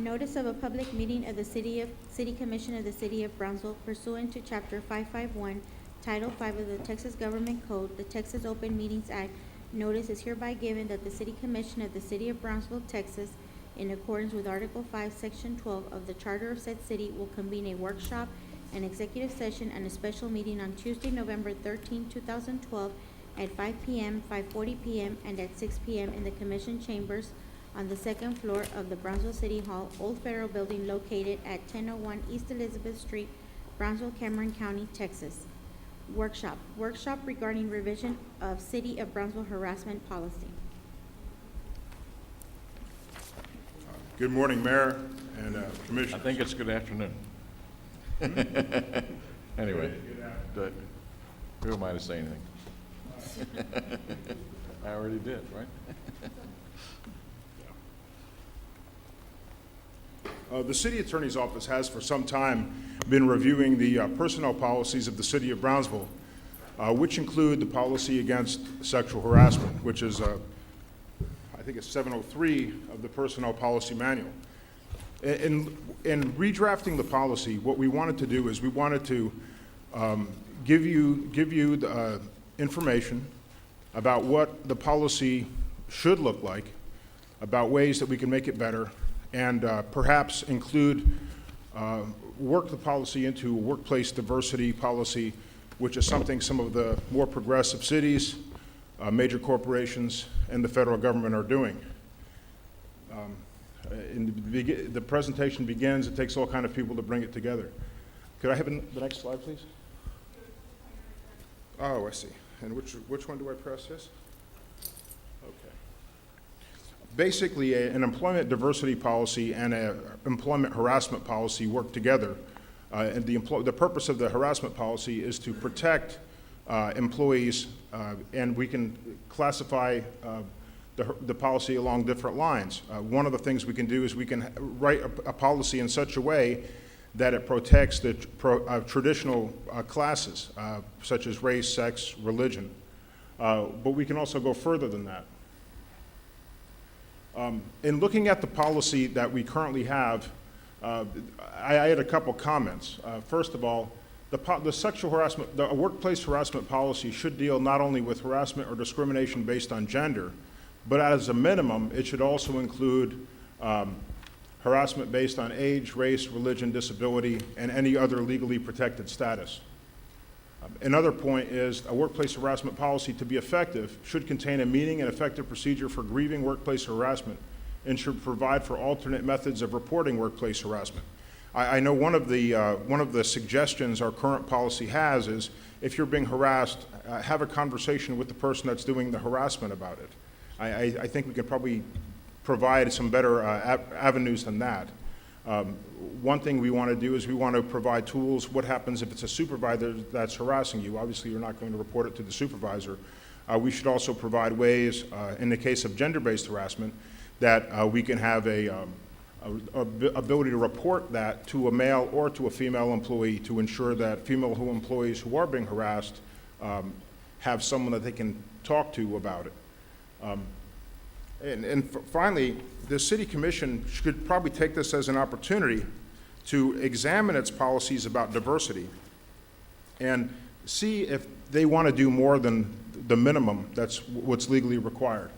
Notice of a public meeting of the City Commission of the City of Brownsville pursuant to Chapter 551, Title 5 of the Texas Government Code, the Texas Open Meetings Act. Notice is hereby given that the City Commission of the City of Brownsville, Texas, in accordance with Article 5, Section 12 of the Charter of said city, will convene a workshop, an executive session, and a special meeting on Tuesday, November 13, 2012, at 5 p.m., 5:40 p.m., and at 6 p.m. in the Commission Chambers on the second floor of the Brownsville City Hall, Old Federal Building, located at 1001 East Elizabeth Street, Brownsville, Cameron County, Texas. Workshop regarding revision of City of Brownsville harassment policy. Good morning, Mayor and I Commissioners. think it's good afternoon. Anyway, who am I to say anything? I already did, right? The City Attorney's Office has for some time been reviewing the personnel policies of the City of Brownsville, which include the policy against sexual harassment, which is, I think it's 703 of the Personnel Policy Manual. In redrafting the policy, what we wanted to do is we wanted to give you the information about what the policy should look like, about ways that we can make it better, and perhaps include, work the policy into a workplace diversity policy, which is something some of the more progressive cities, major corporations, and the federal government are doing. The presentation begins, it takes all kind of people to bring it together. Could I have the next slide, please? Oh, I see. And which one do I press this? Okay. Basically, an employment diversity policy and an employment harassment policy work together. And the purpose of the harassment policy is to protect employees, and we can classify the policy along different lines. One of the things we can do is we can write a policy in such a way that it protects the traditional classes, such as race, sex, religion. But we can also go further than that. In looking at the policy that we currently have, I had a couple comments. First of all, the sexual harassment, the workplace harassment policy should deal not only with harassment or discrimination based on gender, but as a minimum, it should also include harassment based on age, race, religion, disability, and any other legally protected status. Another point is a workplace harassment policy, to be effective, should contain a meaning and effective procedure for grieving workplace harassment and should provide for alternate methods of reporting workplace harassment. I know one of the suggestions our current policy has is if you're being harassed, have a conversation with the person that's doing the harassment about it. I think we could probably provide some better avenues than that. One thing we want to do is we want to provide tools. What happens if it's a supervisor that's harassing you? Obviously, you're not going to report it to the supervisor. We should also provide ways, in the case of gender-based harassment, that we can have a ability to report that to a male or to a female employee to ensure that female employees who are being harassed have someone that they can talk to about it. Finally, the City Commission should probably take this as an opportunity to examine its policies about diversity and see if they want to do more than the minimum that's what's legally required.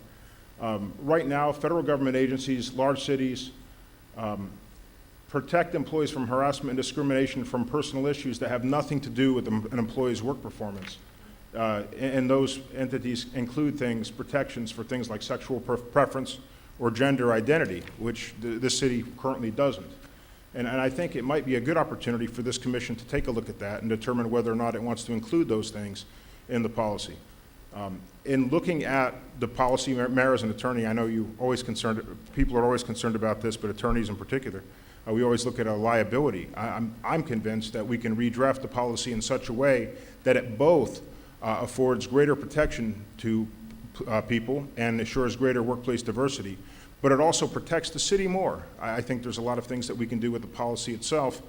Right now, federal government agencies, large cities, protect employees from harassment and discrimination from personal issues that have nothing to do with an employee's work performance. And those entities include protections for things like sexual preference or gender identity, which this city currently doesn't. And I think it might be a good opportunity for this commission to take a look at that and determine whether or not it wants to include those things in the policy. In looking at the policy, Mayor, as an attorney, I know people are always concerned about this, but attorneys in particular, we always look at a liability. I'm convinced that we can redraft the policy in such a way that it both affords greater protection to people and assures greater workplace diversity, but it also protects the city more. I think there's a lot of things that we can do with the policy itself,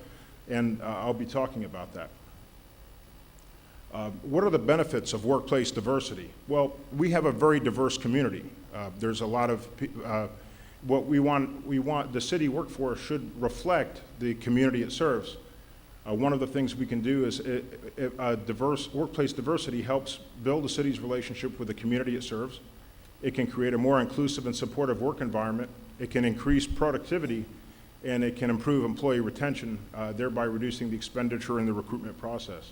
and I'll be talking about that. What are the benefits of workplace diversity? Well, we have a very diverse community. There's a lot of what we want, the city workforce should reflect the community it serves. One of the things we can do is workplace diversity helps build the city's relationship with the community it serves. It can create a more inclusive and supportive work environment. It can increase productivity, and it can improve employee retention, thereby reducing the expenditure in the recruitment process.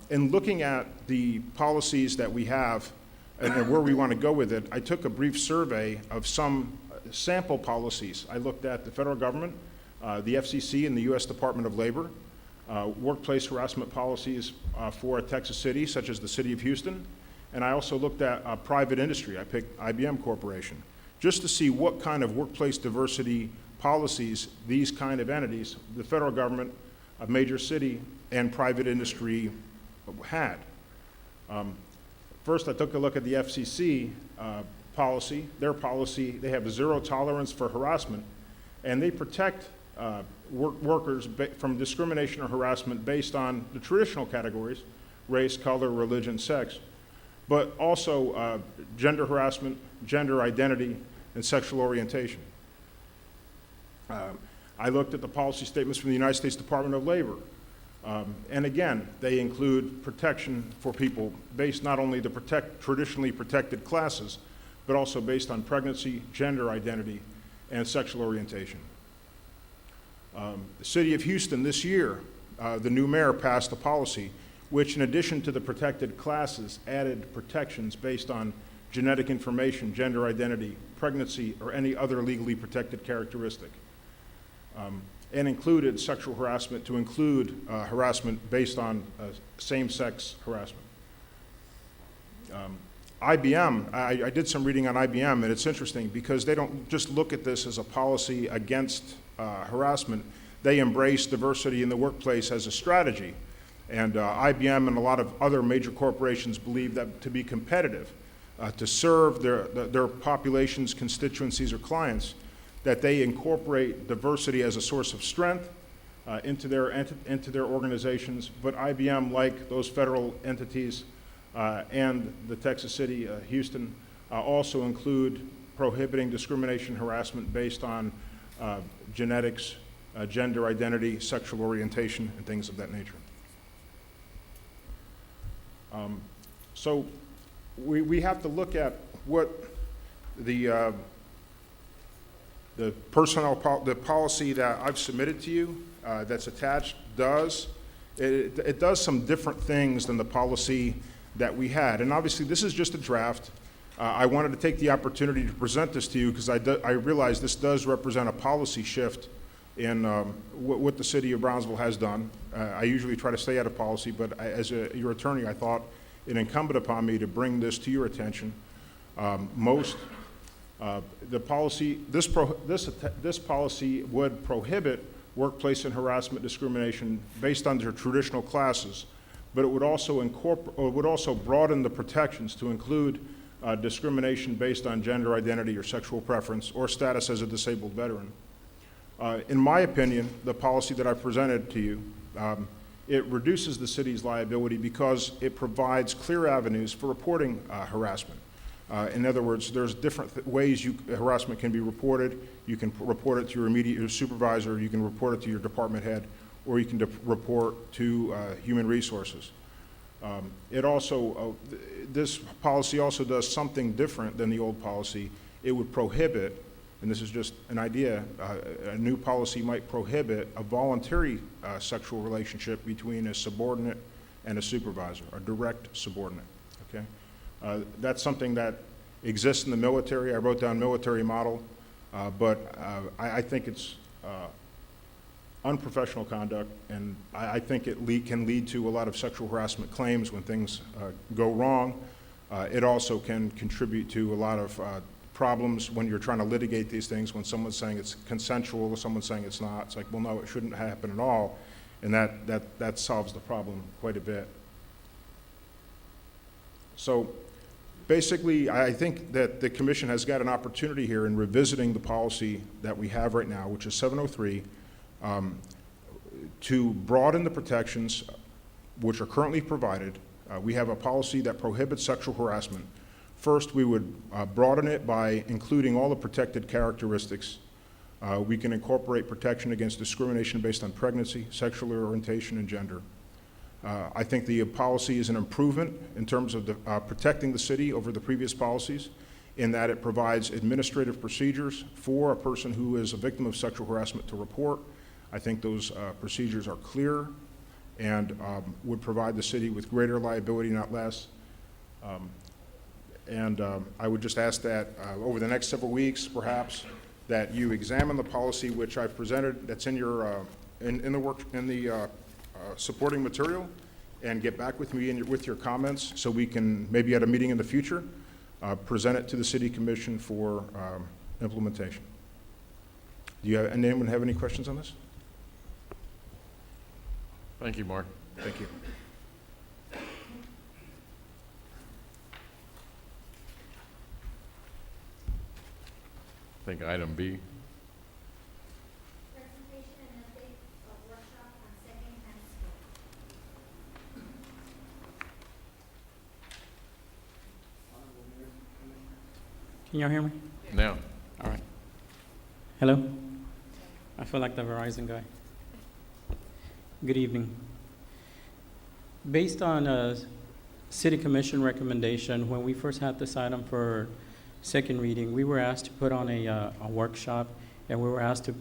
In looking at the policies that we have and where we want to go with it, I took a brief survey of some sample policies. I looked at the federal government, the FCC and the U.S. Department of Labor, workplace harassment policies for Texas City, such as the City of Houston, and I also looked at private industry. I picked IBM Corporation, just to see what kind of workplace diversity policies these kind of entities, the federal government, a major city, and private industry had. First, I took a look at the FCC policy. Their policy, they have zero tolerance for harassment, and they protect workers from discrimination or harassment based on the traditional categories, race, color, religion, sex, but also gender harassment, gender identity, and sexual orientation. I looked at the policy statements from the United States Department of Labor. And again, they include protection for people based not only the traditionally protected classes, but also based on pregnancy, gender identity, and sexual orientation. The City of Houston this year, the new mayor passed a policy which, in addition to the protected classes, added protections based on genetic information, gender identity, pregnancy, or any other legally protected characteristic. And included sexual harassment to include harassment based on same-sex harassment. IBM, I did some reading on IBM, and it's interesting because they don't just look at this as a policy against harassment. They embrace diversity in the workplace as a strategy. And IBM and a lot of other major corporations believe that to be competitive, to serve their populations, constituencies, or clients, that they incorporate diversity as a source of strength into their organizations. But IBM, like those federal entities and the Texas City, Houston, also include prohibiting discrimination, harassment based on genetics, gender identity, sexual orientation, and things of that nature. So we have to look at what the policy that I've submitted to you that's attached does. It does some different things than the policy that we had. And obviously, this is just a draft. I wanted to take the opportunity to present this to you because I realize this does represent a policy shift in what the city of Brownsville has done. I usually try to stay out of policy, but as your attorney, I thought it incumbent upon me to bring this to your attention. The policy, this policy would prohibit workplace and harassment discrimination based on their traditional classes, but it would also broaden the protections to include discrimination based on gender identity or sexual preference or status as a disabled veteran. In my opinion, the policy that I presented to you, it reduces the city's liability because it provides clear avenues for reporting harassment. In other words, there's different ways harassment can be reported. You can report it to your immediate supervisor, you can report it to your department head, or you can report to human resources. This policy also does something different than the old policy. It would prohibit, and this is just an idea, a new policy might prohibit a voluntary sexual relationship between a subordinate and a supervisor, a direct subordinate, okay? That's something that exists in the military. I wrote down military model, but I think it's unprofessional conduct, and I think it can lead to a lot of sexual harassment claims when things go wrong. It also can contribute to a lot of problems when you're trying to litigate these things, when someone's saying it's consensual or someone's saying it's not. It's like, well, no, it shouldn't happen at all, and that solves the problem quite a bit. So basically, I think that the commission has got an opportunity here in revisiting the policy that we have right now, which is 703, to broaden the protections which are currently provided. We have a policy that prohibits sexual harassment First, we would broaden it by including all the protected characteristics. We can incorporate protection against discrimination based on pregnancy, sexual orientation, and gender. I think the policy is an improvement in terms of protecting the city over the previous policies, in that it provides administrative procedures for a person who is a victim of sexual harassment to report. I think those procedures are clear and would provide the city with greater liability, not less. I would just ask that over the next several weeks, perhaps, that you examine the policy which I've presented, that's in your supporting material, and get back with me with your comments, so we can maybe at a meeting in the future present it to the City Commission for implementation. Anyone have any questions on this? Thank you, Mark. Thank you. I think item B. Presentation and update of workshop on second-hand store. Can y'all hear me? Now, All right. Hello? I feel like the Verizon guy. Good evening. Based on a City Commission recommendation, when we first had this item for second reading, we were asked to put on a workshop, and we were asked to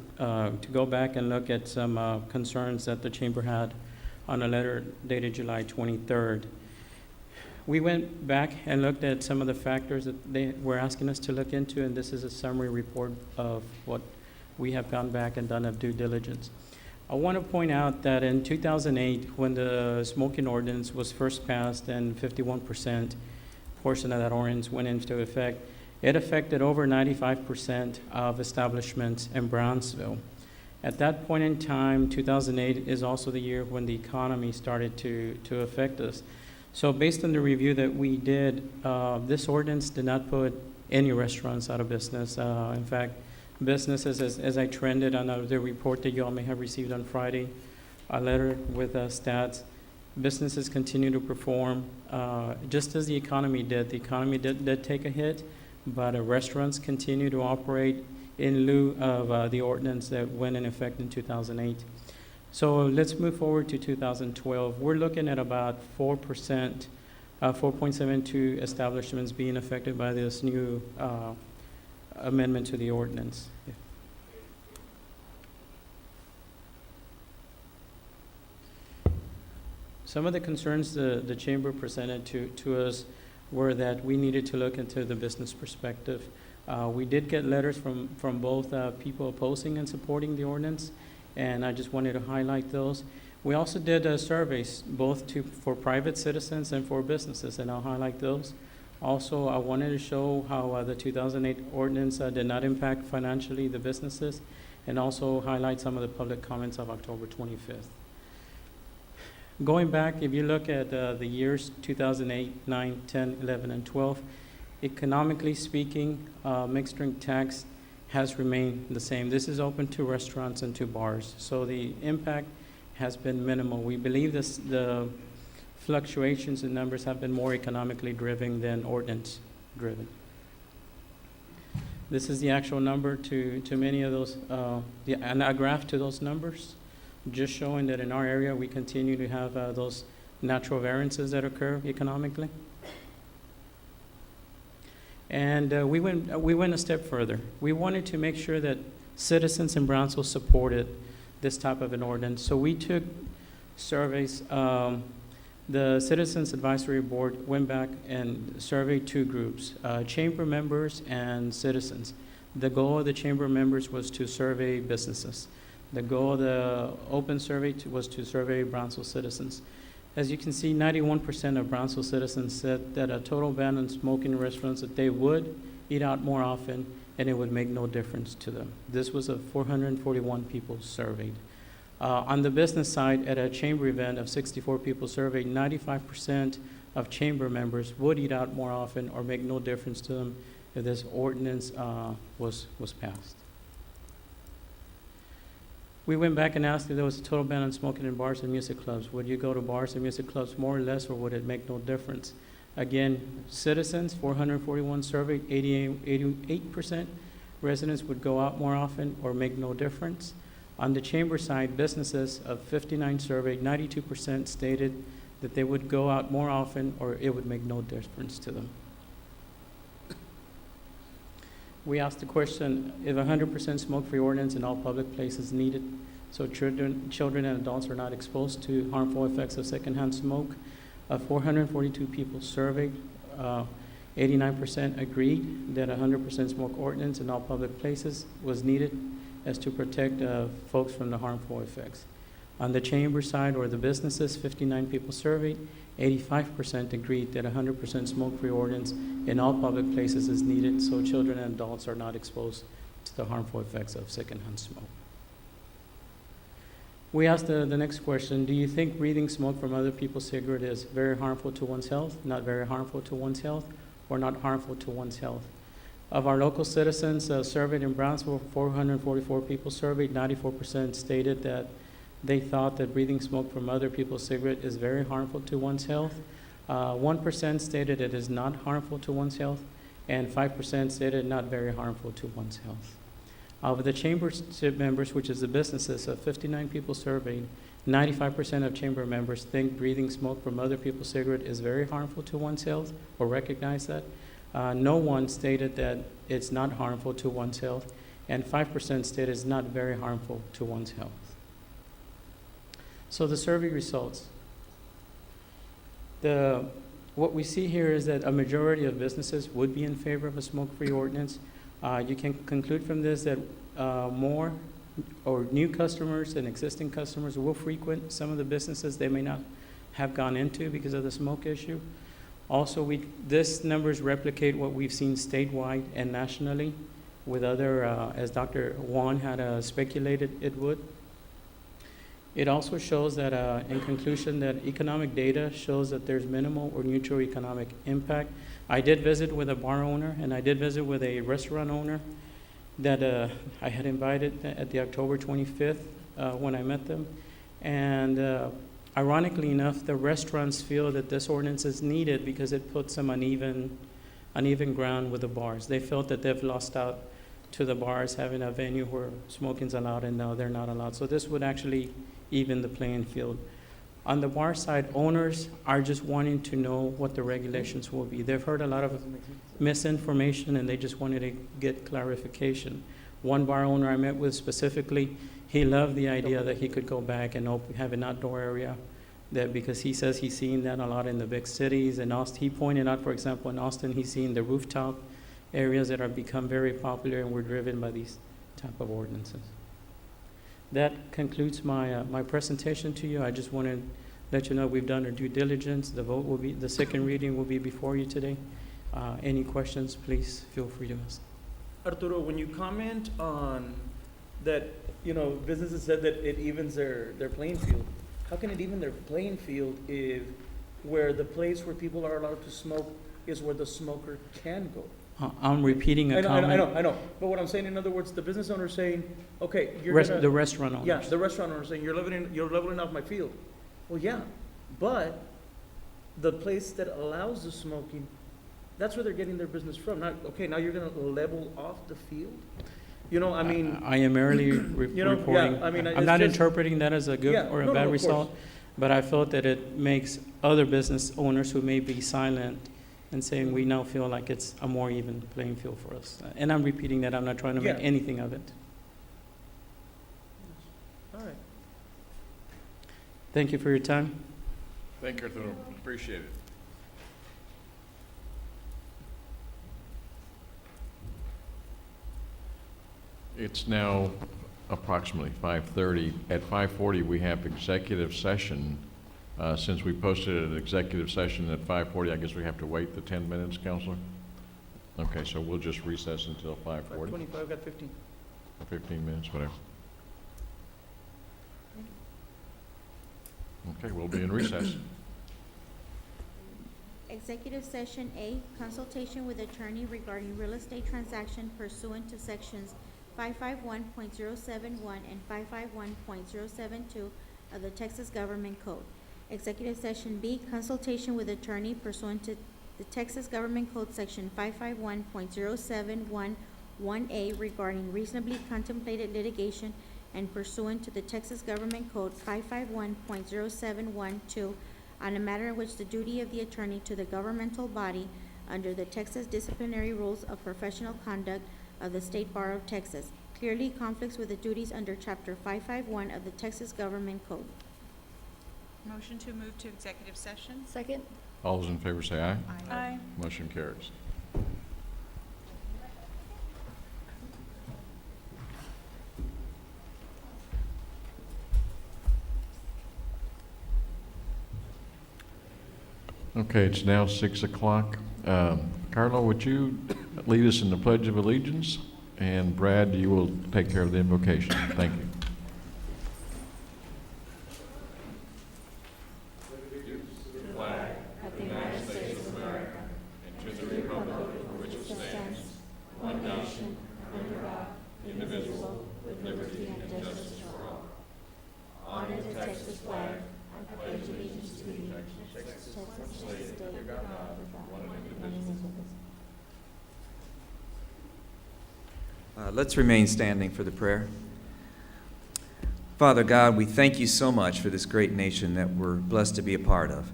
go back and look at some concerns that the chamber had on a letter dated July 23rd. We went back and looked at some of the factors that they were asking us to look into, and this is a summary report of what we have gone back and done of due diligence. I want to point out that in 2008, when the smoking ordinance was first passed and 51% portion of that ordinance went into effect, it affected over 95% of establishments in Brownsville. At that point in time, 2008 is also the year when the economy started to affect us. So based on the review that we did, this ordinance did not put any restaurants out of business. In fact, businesses, as I trended on the report that you all may have received on Friday, a letter with stats, businesses continue to perform just as the economy did. The economy did take a hit, but restaurants continue to operate in lieu of the ordinance that went in effect in 2008. So let's move forward to 2012. We're looking at about 4%, 4.72 establishments being affected by this new amendment to the ordinance. Some of the concerns the chamber presented to us were that we needed to look into the business perspective. We did get letters from both people opposing and supporting the ordinance, and I just wanted to highlight those. We also did surveys, both for private citizens and for businesses, and I'll highlight those. Also, I wanted to show how the 2008 ordinance did not impact financially the businesses, and also highlight some of the public comments of October 25th. Going back, if you look at the years 2008, 9, 10, 11, and 12, economically speaking, mixed drink tax has remained the same. This is open to restaurants and to bars, so the impact has been minimal. We believe the fluctuations in numbers have been more economically driven than ordinance driven. This is the actual number to many of those, and a graph to those numbers, just showing that in our area we continue to have those natural variances that occur economically. And we went a step further. We wanted to make sure that citizens in Brownsville supported this type of an ordinance. So we took surveys. The Citizens Advisory Board went back and surveyed two groups, chamber members and citizens. The goal of the chamber members was to survey businesses. The goal of the open survey was to survey Brownsville citizens. As you can see, 91% of Brownsville citizens said that a total ban on smoking in restaurants, that they would eat out more often and it would make no difference to them. This was of 441 people surveyed. On the business side, at a chamber event of 64 people surveyed, 95% of chamber members would eat out more often or make no difference to them if this ordinance was passed. We went back and asked if there was a total ban on smoking in bars and music clubs. Would you go to bars and music clubs more or less, or would it make no difference? Again, citizens, 441 surveyed, 88% residents would go out more often or make no difference. On the chamber side, businesses of 59 surveyed, 92% stated that they would go out more often or it would make no difference to them. We asked the question, if 100% smoke-free ordinance in all public places needed, so children and adults are not exposed to harmful effects of secondhand smoke. 442 people surveyed, 89% agreed that 100% smoke ordinance in all public places was needed as to protect folks from the harmful effects. On the chamber side, or the businesses, 59 people surveyed, 85% agreed that 100% smoke-free ordinance in all public places is needed so children and adults are not exposed to the harmful effects of secondhand smoke. We asked the next question, do you think breathing smoke from other people's cigarette is very harmful to one's health, not very harmful to one's health, or not harmful to one's health? Of our local citizens surveyed in Brownsville, 444 people surveyed, 94% stated that they thought that breathing smoke from other people's cigarette is very harmful to one's health. 1% stated it is not harmful to one's health, and 5% stated not very harmful to one's health. Of the chambership members, which is the businesses, of 59 people surveyed, 95% of chamber members think breathing smoke from other people's cigarette is very harmful to one's health or recognize that. No one stated that it's not harmful to one's health, and 5% stated it's not very harmful to one's health. So the survey results. What we see here is that a majority of businesses would be in favor of a smoke-free ordinance. You can conclude from this that more or new customers and existing customers will frequent some of the businesses they may not have gone into because of the smoke issue. Also, this numbers replicate what we've seen statewide and nationally with other, as Dr. Juan had speculated it would. It also shows that, in conclusion, that economic data shows that there's minimal or neutral economic impact. I did visit with a bar owner, and I did visit with a restaurant owner that I had invited at the October 25th when I met them. And ironically enough, the restaurants feel that this ordinance is needed because it puts them uneven ground with the bars. They felt that they've lost out to the bars having a venue where smoking's allowed and now they're not allowed. So this would actually even the playing field. On the bar side, owners are just wanting to know what the regulations will be. They've heard a lot of misinformation and they just wanted to get clarification. One bar owner I met with specifically, he loved the idea that he could go back and have an outdoor area, that because he says he's seen that a lot in the big cities. And he pointed out, for example, in Austin, he's seen the rooftop areas that have become very popular and were driven by these type of ordinances. That concludes my presentation to you. I just want to let you know we've done our due diligence. The second reading will be before you today. Any questions, please feel free to ask. Arturo, when you comment on that, businesses said that it evens their playing field, how can it even their playing field if where the place where people are allowed to smoke is where the smoker can go? I'm repeating a comment. I know. But what I'm saying, in other words, the business owner is saying, okay, The restaurant owners. yeah, the restaurant owner is saying, you're leveling off my field. Well, yeah, but the place that allows the smoking, that's where they're getting their business from. Now you're gonna level off the field? I am merely reporting. yeah, I'm it's not just- interpreting that as a good Yeah, or a no, bad of course. result, but I felt that it makes other business owners who may be silent and saying we now feel like it's a more even playing field for us. And I'm repeating that. I'm not trying to make Yeah. anything of it. All right. Thank you for your time. Thank you, Arturo. Appreciate it. It's now approximately 5:30. At 5:40, we have executive session. Since we posted an executive session at 5:40, I guess we have to wait the 10 minutes, Counselor? Okay, so we'll just recess until 5:40, 5:25, got 15. 15 minutes, whatever. Okay, we'll be in recess. Executive session A, consultation with attorney regarding real estate transaction pursuant to sections 551.071 and 551.072 of the Texas Government Code. Executive session B, consultation with attorney pursuant to the Texas Government Code Section 551.0711A regarding reasonably contemplated litigation and pursuant to the Texas Government Code 551.0712 on a matter in which the duty of the attorney to the governmental body under the Texas Disciplinary Rules of Professional Conduct of the State Bar of Texas clearly conflicts with the duties under Chapter 551 of the Texas Government Code. Motion to move to executive session? Second. All those in favor say aye. Aye. Motion carries. Okay, it's now 6 o'clock. Carlo, would you lead us in the Pledge of Allegiance? And Brad, you will take care of the invocation. Thank you. Of the United States of America, and to the republic for which it stands, one nation, under God, indivisible, with liberty and justice for all. Honor the Texas flag, and pledge allegiance to the Texas state of God, one indivisible. Let's remain standing for the prayer. Father God, we thank you so much for this great nation that we're blessed to be a part of.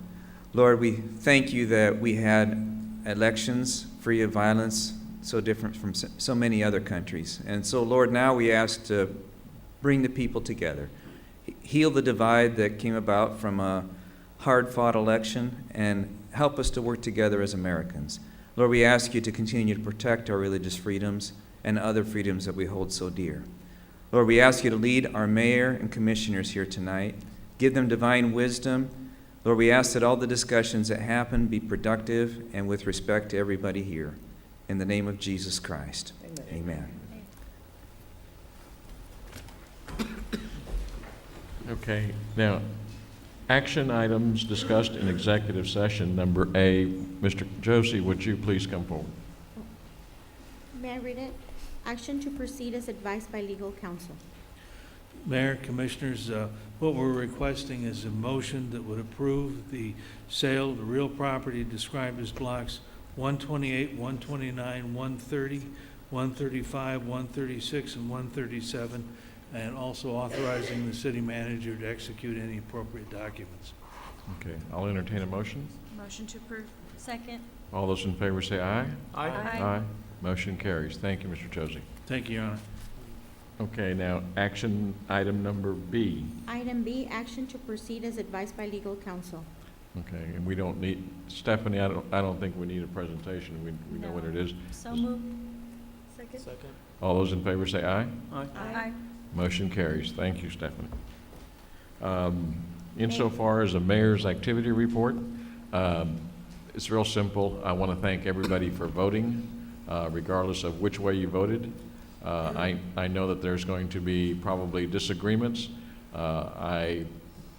Lord, we thank you that we had elections free of violence, so different from so many other countries. And so, Lord, now we ask to bring the people together, heal the divide that came about from a hard-fought election, and help us to work together as Americans. Lord, we ask you to continue to protect our religious freedoms and other freedoms that we hold so dear. Lord, we ask you to lead our mayor and commissioners here tonight. Give them divine wisdom. Lord, we ask that all the discussions that happen be productive and with respect to everybody here. In the name of Jesus Christ, amen. Okay, now, action items discussed in executive session. Number A, Mr. Josie, would you please come forward? May I read it? Action to proceed as advised by legal counsel. Mayor, Commissioners, what we're requesting is a motion that would approve the sale of the real property described as blocks 128, 129, 130, 135, 136, and 137, and also authorizing the city manager to execute any appropriate documents. Okay, I'll entertain a motion. Motion to approve? Second. All those in favor say aye. Aye. Motion carries. Thank you, Mr. Josie. Thank you, Your Honor. Okay, now, action item number B. Item B, action to proceed as advised by legal counsel. Okay, and we don't need, Stephanie, I don't think we need a presentation. We know what it is. So moved. Second. All those in favor say aye. Aye. Motion carries. Thank you, Stephanie. Insofar as the mayor's activity report, it's real simple. I want to thank everybody for voting, regardless of which way you voted. I know that there's going to be probably disagreements. I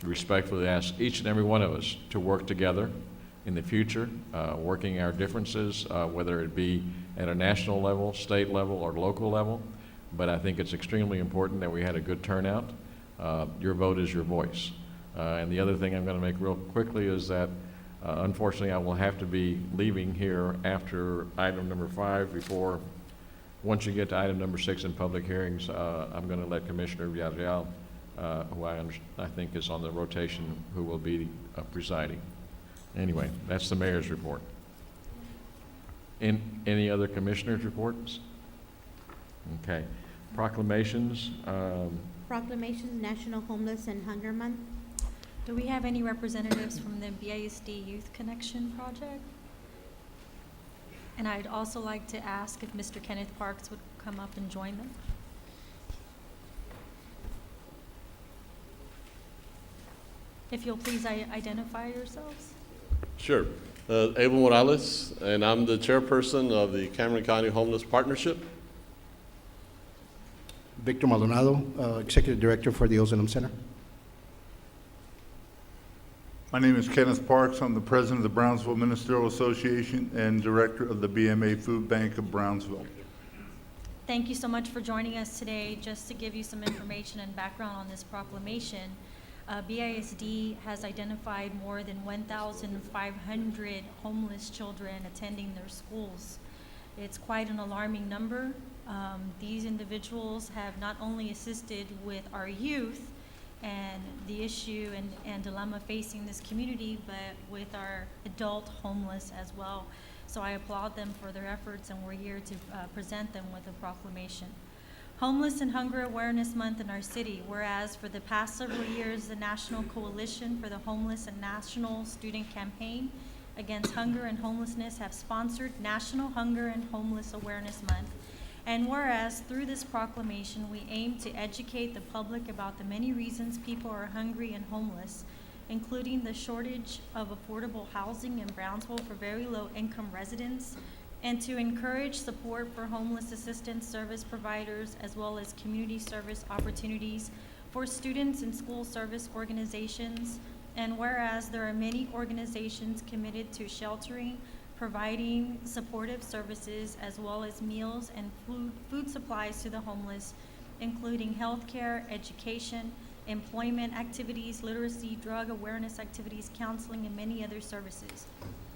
respectfully ask each and every one of us to work together in the future, working our differences, whether it be at a national level, state level, or local level. But I think it's extremely important that we had a good turnout. Your vote is your voice. And the other thing I'm going to make real quickly is that unfortunately I will have to be leaving here after item number 5 before, once you get to item number 6 in public hearings, I'm going to let Commissioner Villarreal, who I think is on the rotation, who will be presiding. Anyway, that's the mayor's report. Any other commissioners' reports? Okay. Proclamations. Proclamations, National Homeless and Hunger Month. Do we have any representatives from the BISD Youth Connection Project? And I'd also like to ask if Mr. Kenneth Parks would come up and join them. If you'll please identify yourselves. Sure. Abel Morales, and I'm the chairperson of the Cameron County Homeless Partnership. Victor Maldonado, Executive Director for the Ozanam Center. My name is Kenneth Parks. I'm the president of the Brownsville Ministerial Association and director of the BMA Food Bank of Brownsville. Thank you so much for joining us today. Just to give you some information and background on this proclamation, BISD has identified more than 1,500 homeless children attending their schools. It's quite an alarming number. These individuals have not only assisted with our youth and the issue and dilemma facing this community, but with our adult homeless as well. So I applaud them for their efforts, and we're here to present them with a proclamation. Homeless and Hunger Awareness Month in our city, whereas for the past several years, the National Coalition for the Homeless and National Student Campaign Against Hunger and Homelessness have sponsored National Hunger and Homeless Awareness Month. And whereas through this proclamation, we aim to educate the public about the many reasons people are hungry and homeless, including the shortage of affordable housing in Brownsville for very low-income residents, and to encourage support for homeless assistance service providers as well as community service opportunities for students and school service organizations. And whereas there are many organizations committed to sheltering, providing supportive services as well as meals and food supplies to the homeless, including healthcare, education, employment activities, literacy, drug awareness activities, counseling, and many other services.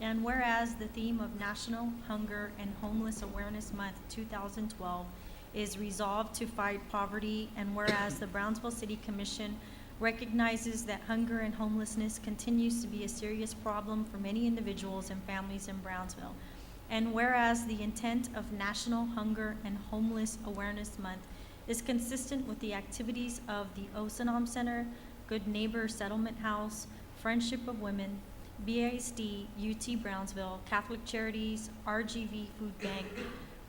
And whereas the theme of National Hunger and Homeless Awareness Month 2012 is resolved to fight poverty, and whereas the Brownsville City Commission recognizes that hunger and homelessness continues to be a serious problem for many individuals and families in Brownsville. And whereas the intent of National Hunger and Homeless Awareness Month is consistent with the activities of the Osanam Center, Good Neighbor Settlement House, Friendship of Women, BISD, UT Brownsville, Catholic Charities, RGV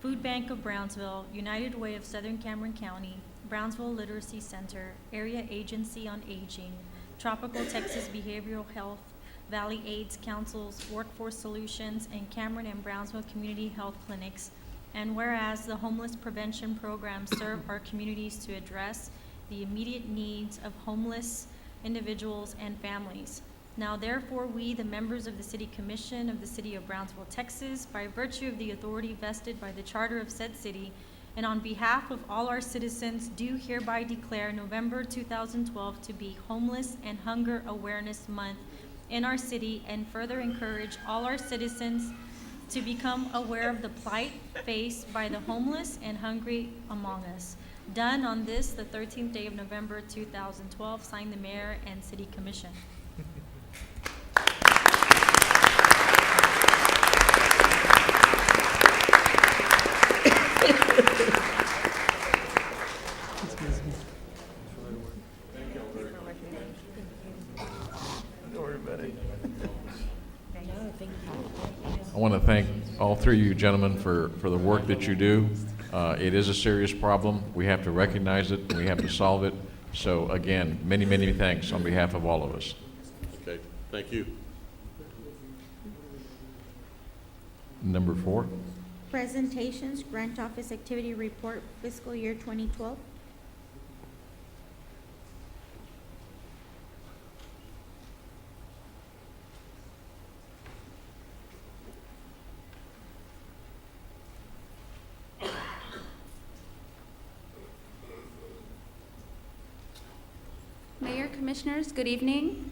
Food Bank of Brownsville, United Way of Southern Cameron County, Brownsville Literacy Center, Area Agency on Aging, Tropical Texas Behavioral Health, Valley AIDS Councils, Workforce Solutions, and Cameron and Brownsville Community Health Clinics. And whereas the homeless prevention programs serve our communities to address the immediate needs of homeless individuals and families. Now therefore, we, the members of the City Commission of the City of Brownsville, Texas, by virtue of the authority vested by the Charter of said city, and on behalf of all our citizens, do hereby declare November 2012 to be Homeless and Hunger Awareness Month in our city, and further encourage all our citizens to become aware of the plight faced by the homeless and hungry among us. Done on this, the 13th day of November 2012, signed the Mayor and City Commission. I want to thank all three of you gentlemen for the work that you do. It is a serious problem. We have to recognize it, and we have to solve it. So again, many, many thanks on behalf of all of us. Okay, thank you. Number 4. Presentations, Grant Office Activity Report, Fiscal Year 2012. Mayor, Commissioners, good evening.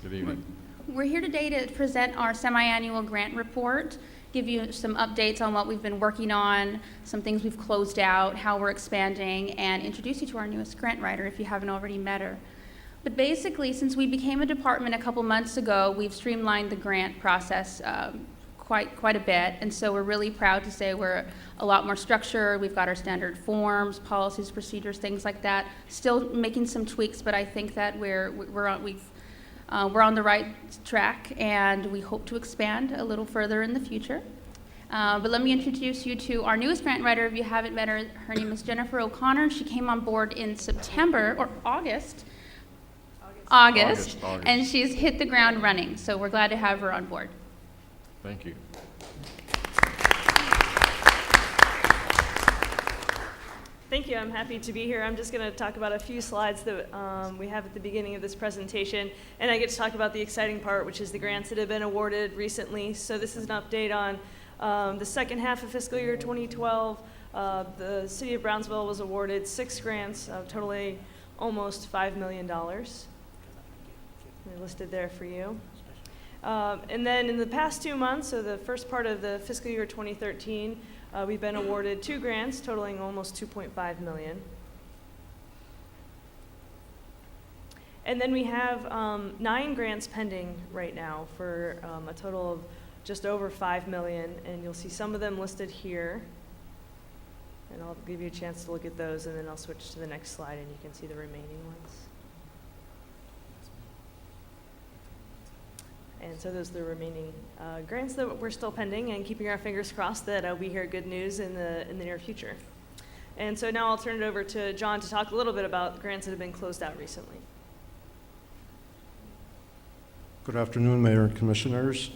Good evening. We're here today to present our semi-annual grant report, give you some updates on what we've been working on, some things we've closed out, how we're expanding, and introduce you to our newest grant writer if you haven't already met her. But basically, since we became a department a couple months ago, we've streamlined the grant process quite a bit, and so we're really proud to say we're a lot more structured. We've got our standard forms, policies, procedures, things like that. Still making some tweaks, but I think that we're on the right track, and we hope to expand a little further in the future. But let me introduce you to our newest grant writer. If you haven't met her, her name is Jennifer O'Connor. She came on board in September or August, and she's hit the ground running. So we're glad to have her on board. Thank you. Thank you. I'm happy to be here. I'm just going to talk about a few slides that we have at the beginning of this presentation, and I get to talk about the exciting part, which is the grants that have been awarded recently. So this is an update on the second half of fiscal year 2012. The City of Brownsville was awarded 6 grants, totaling almost $5 million. They're listed there for you. And then in the past 2 months, so the first part of the fiscal year 2013, we've been awarded 2 grants totaling almost $2.5 million. And then we have 9 grants pending right now for a total of just over $5 million, and you'll see some of them listed here. And I'll give you a chance to look at those, and then I'll switch to the next slide, and you can see the remaining ones. And so those are the remaining grants that we're still pending, and keeping our fingers crossed that we hear good news in the near future. And so now I'll turn it over to John to talk a little bit about grants that have been closed out recently. Good afternoon, Mayor and Commissioners.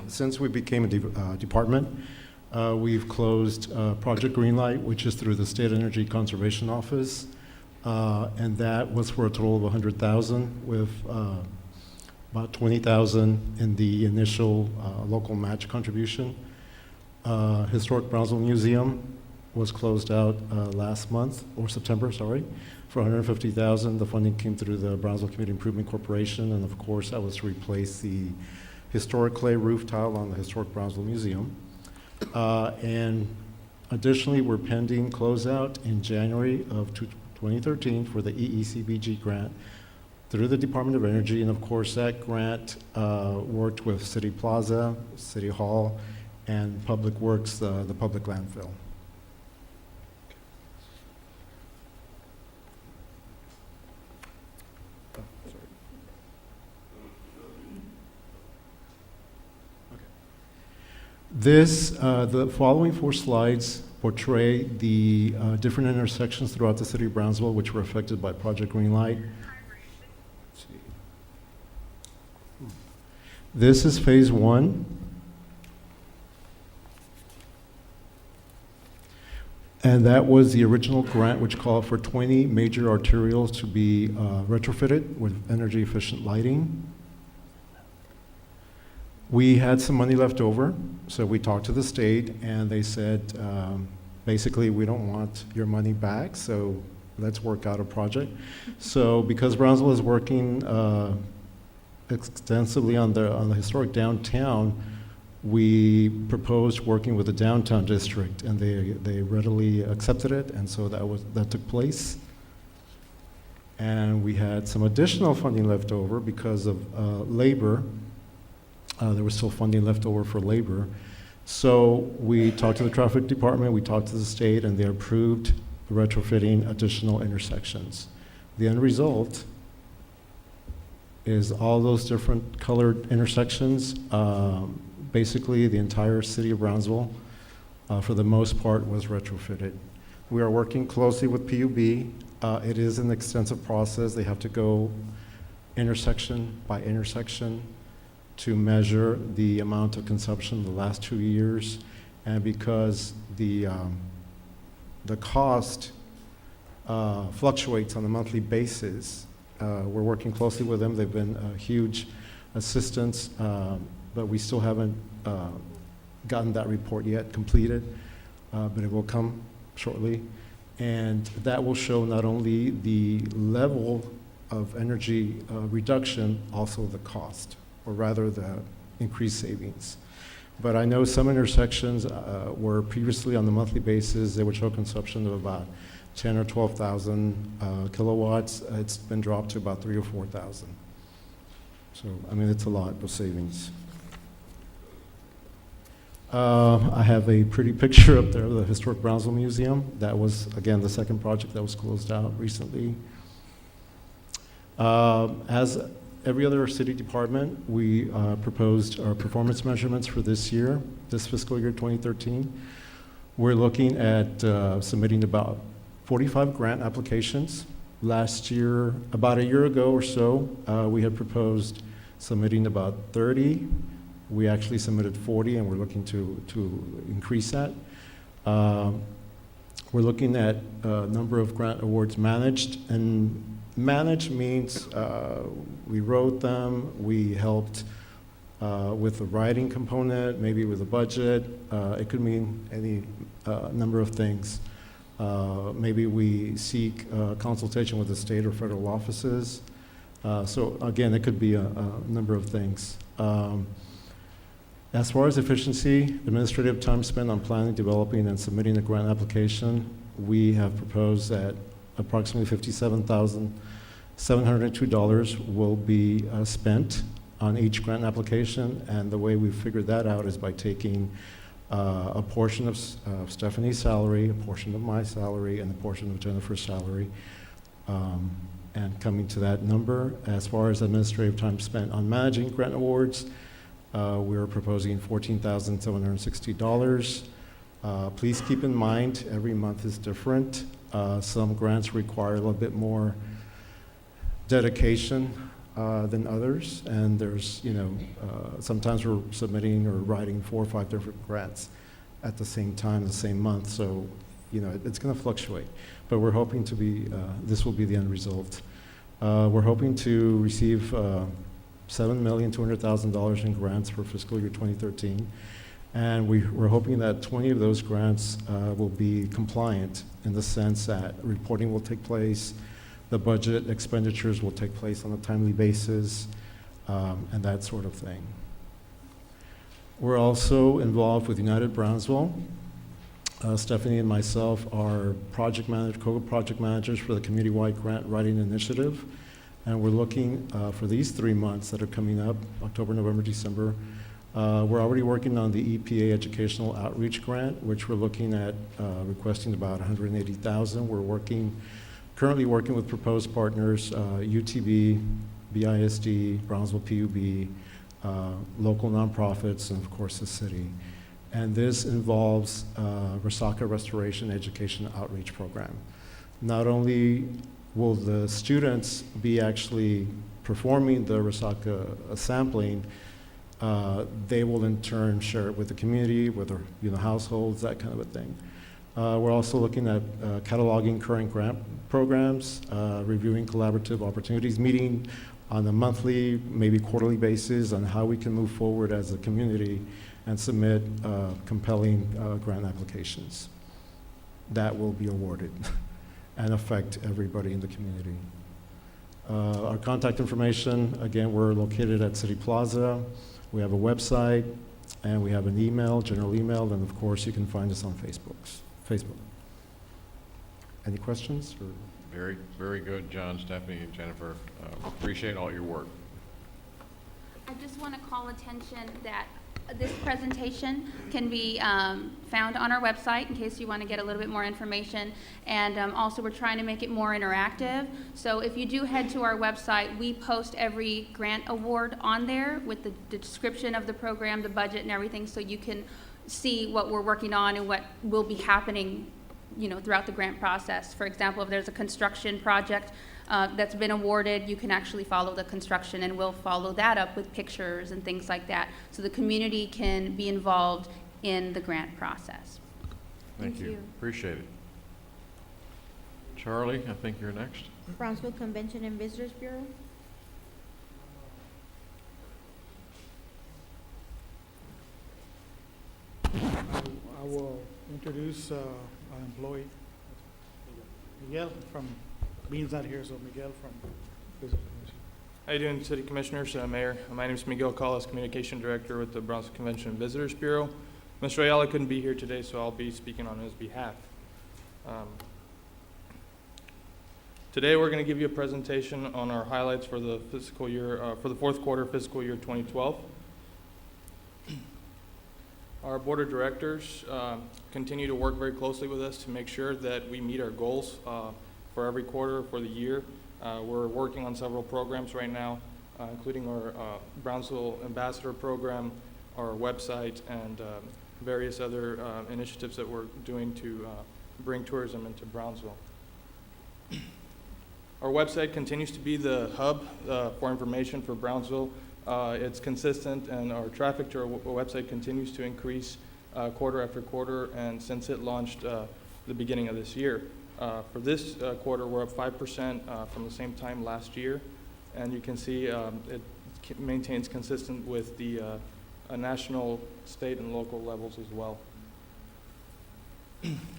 Since we became a department, we've closed Project Greenlight, which is through the State Energy Conservation Office, and that was for a total of $100,000, with about $20,000 in the initial local match contribution. Historic Brownsville Museum was closed out last month, or September, sorry, for $150,000. The funding came through the Brownsville Community Improvement Corporation, and of course, that was to replace the historic clay roof tile on the Historic Brownsville Museum. And additionally, we're pending closeout in January of 2013 for the EECBG grant through the Department of Energy, and of course, that grant worked with City Plaza, City Hall, and Public Works, the public landfill. The following 4 slides portray the different intersections throughout the city of Brownsville which were affected by Project Greenlight. This is phase 1. And that was the original grant, which called for 20 major arterials to be retrofitted with energy efficient lighting. We had some money left over, so we talked to the state, and they said, basically, we don't want your money back, so let's work out a project. So because Brownsville is working extensively on the historic downtown, we proposed working with the downtown district, and they readily accepted it, and so that took place. And we had some additional funding left over because of labor. There was still funding left over for labor. So we talked to the traffic department, we talked to the state, and they approved retrofitting additional intersections. The end result is all those different colored intersections. Basically, the entire city of Brownsville, for the most part, was retrofitted. We are working closely with PUB. It is an extensive process. They have to go intersection by intersection to measure the amount of consumption in the last 2 years. And because the cost fluctuates on a monthly basis, we're working closely with them. They've been a huge assistance, but we still haven't gotten that report yet completed, but it will come shortly. And that will show not only the level of energy reduction, also the cost, or rather the increased savings. But I know some intersections were previously on the monthly basis, they would show consumption of about 10 or 12,000 kilowatts. It's been dropped to about 3,000 or 4,000. So, I mean, it's a lot of savings. I have a pretty picture up there of the Historic Brownsville Museum. That was, again, the second project that was closed out recently. As every other city department, we proposed our performance measurements for this year, this fiscal year 2013. We're looking at submitting about 45 grant applications. Last year, about a year ago or so, we had proposed submitting about 30. We actually submitted 40, and we're looking to increase that. We're looking at a number of grant awards managed, and managed means we wrote them, we helped with the writing component, maybe with the budget. It could mean any number of things. Maybe we seek consultation with the state or federal offices. So again, it could be a number of things. As far as efficiency, administrative time spent on planning, developing, and submitting a grant application, we have proposed that approximately $57,702 will be spent on each grant application, and the way we figured that out is by taking a portion of Stephanie's salary, a portion of my salary, and a portion of Jennifer's salary, and coming to that number. As far as administrative time spent on managing grant awards, we're proposing $14,760. Please keep in mind, every month is different. Some grants require a little bit more dedication than others, and there's, sometimes we're submitting or writing 4 or 5 different grants at the same time, the same month, so, it's going to fluctuate. But we're hoping to be, this will be the end result. We're hoping to receive $7,200,000 in grants for fiscal year 2013, and we're hoping that 20 of those grants will be compliant in the sense that reporting will take place, the budget expenditures will take place on a timely basis, and that sort of thing. We're also involved with United Brownsville. Stephanie and myself are co-project managers for the community-wide grant writing initiative, and we're looking for these 3 months that are coming up, October, November, December. We're already working on the EPA Educational Outreach Grant, which we're looking at requesting about $180,000. We're currently working with proposed partners, UTB, BISD, Brownsville PUB, local nonprofits, and of course the city. And this involves Resaca Restoration Education Outreach Program. Not only will the students be actually performing the Resaca sampling, they will in turn share it with the community, with their households, that kind of a thing. We're also looking at cataloging current grant programs, reviewing collaborative opportunities, meeting on a monthly, maybe quarterly basis on how we can move forward as a community and submit compelling grant applications that will be awarded and affect everybody in the community. Our contact information, again, we're located at City Plaza. We have a website, and we have an email, general email, and of course, you can find us on Facebook. Any questions? Or? Very, very good, John, Stephanie, and Jennifer. Appreciate all your work. I just want to call attention that this presentation can be found on our website in case you want to get a little bit more information. And also, we're trying to make it more interactive. So if you do head to our website, we post every grant award on there with the description of the program, the budget, and everything, so you can see what we're working on and what will be happening throughout the grant process. For example, if there's a construction project that's been awarded, you can actually follow the construction, and we'll follow that up with pictures and things like that, so the community can be involved in the grant process. Thank you. Appreciate it. Charlie, I think you're next. Brownsville Convention and Visitors Bureau. I will introduce our employee, Miguel from, Bean's not here, so Miguel from Physical Commission. How you doing, City Commissioners, Mayor? My name is Miguel Callas, Communication Director with the Brownsville Convention and Visitors Bureau. Mr. Ayala couldn't be here today, so I'll be speaking on his behalf. Today, we're going to give you a presentation on our highlights for the fiscal year, for the fourth quarter fiscal year 2012. Our board of directors continue to work very closely with us to make sure that we meet our goals for every quarter for the year. We're working on several programs right now, including our Brownsville Ambassador Program, our website, and various other initiatives that we're doing to bring tourism into Brownsville. Our website continues to be the hub for information for Brownsville. It's consistent, and our traffic to our website continues to increase quarter after quarter, and since it launched the beginning of this year. For this quarter, we're up 5% from the same time last year, and you can see it maintains consistent with the national, state, and local levels as well.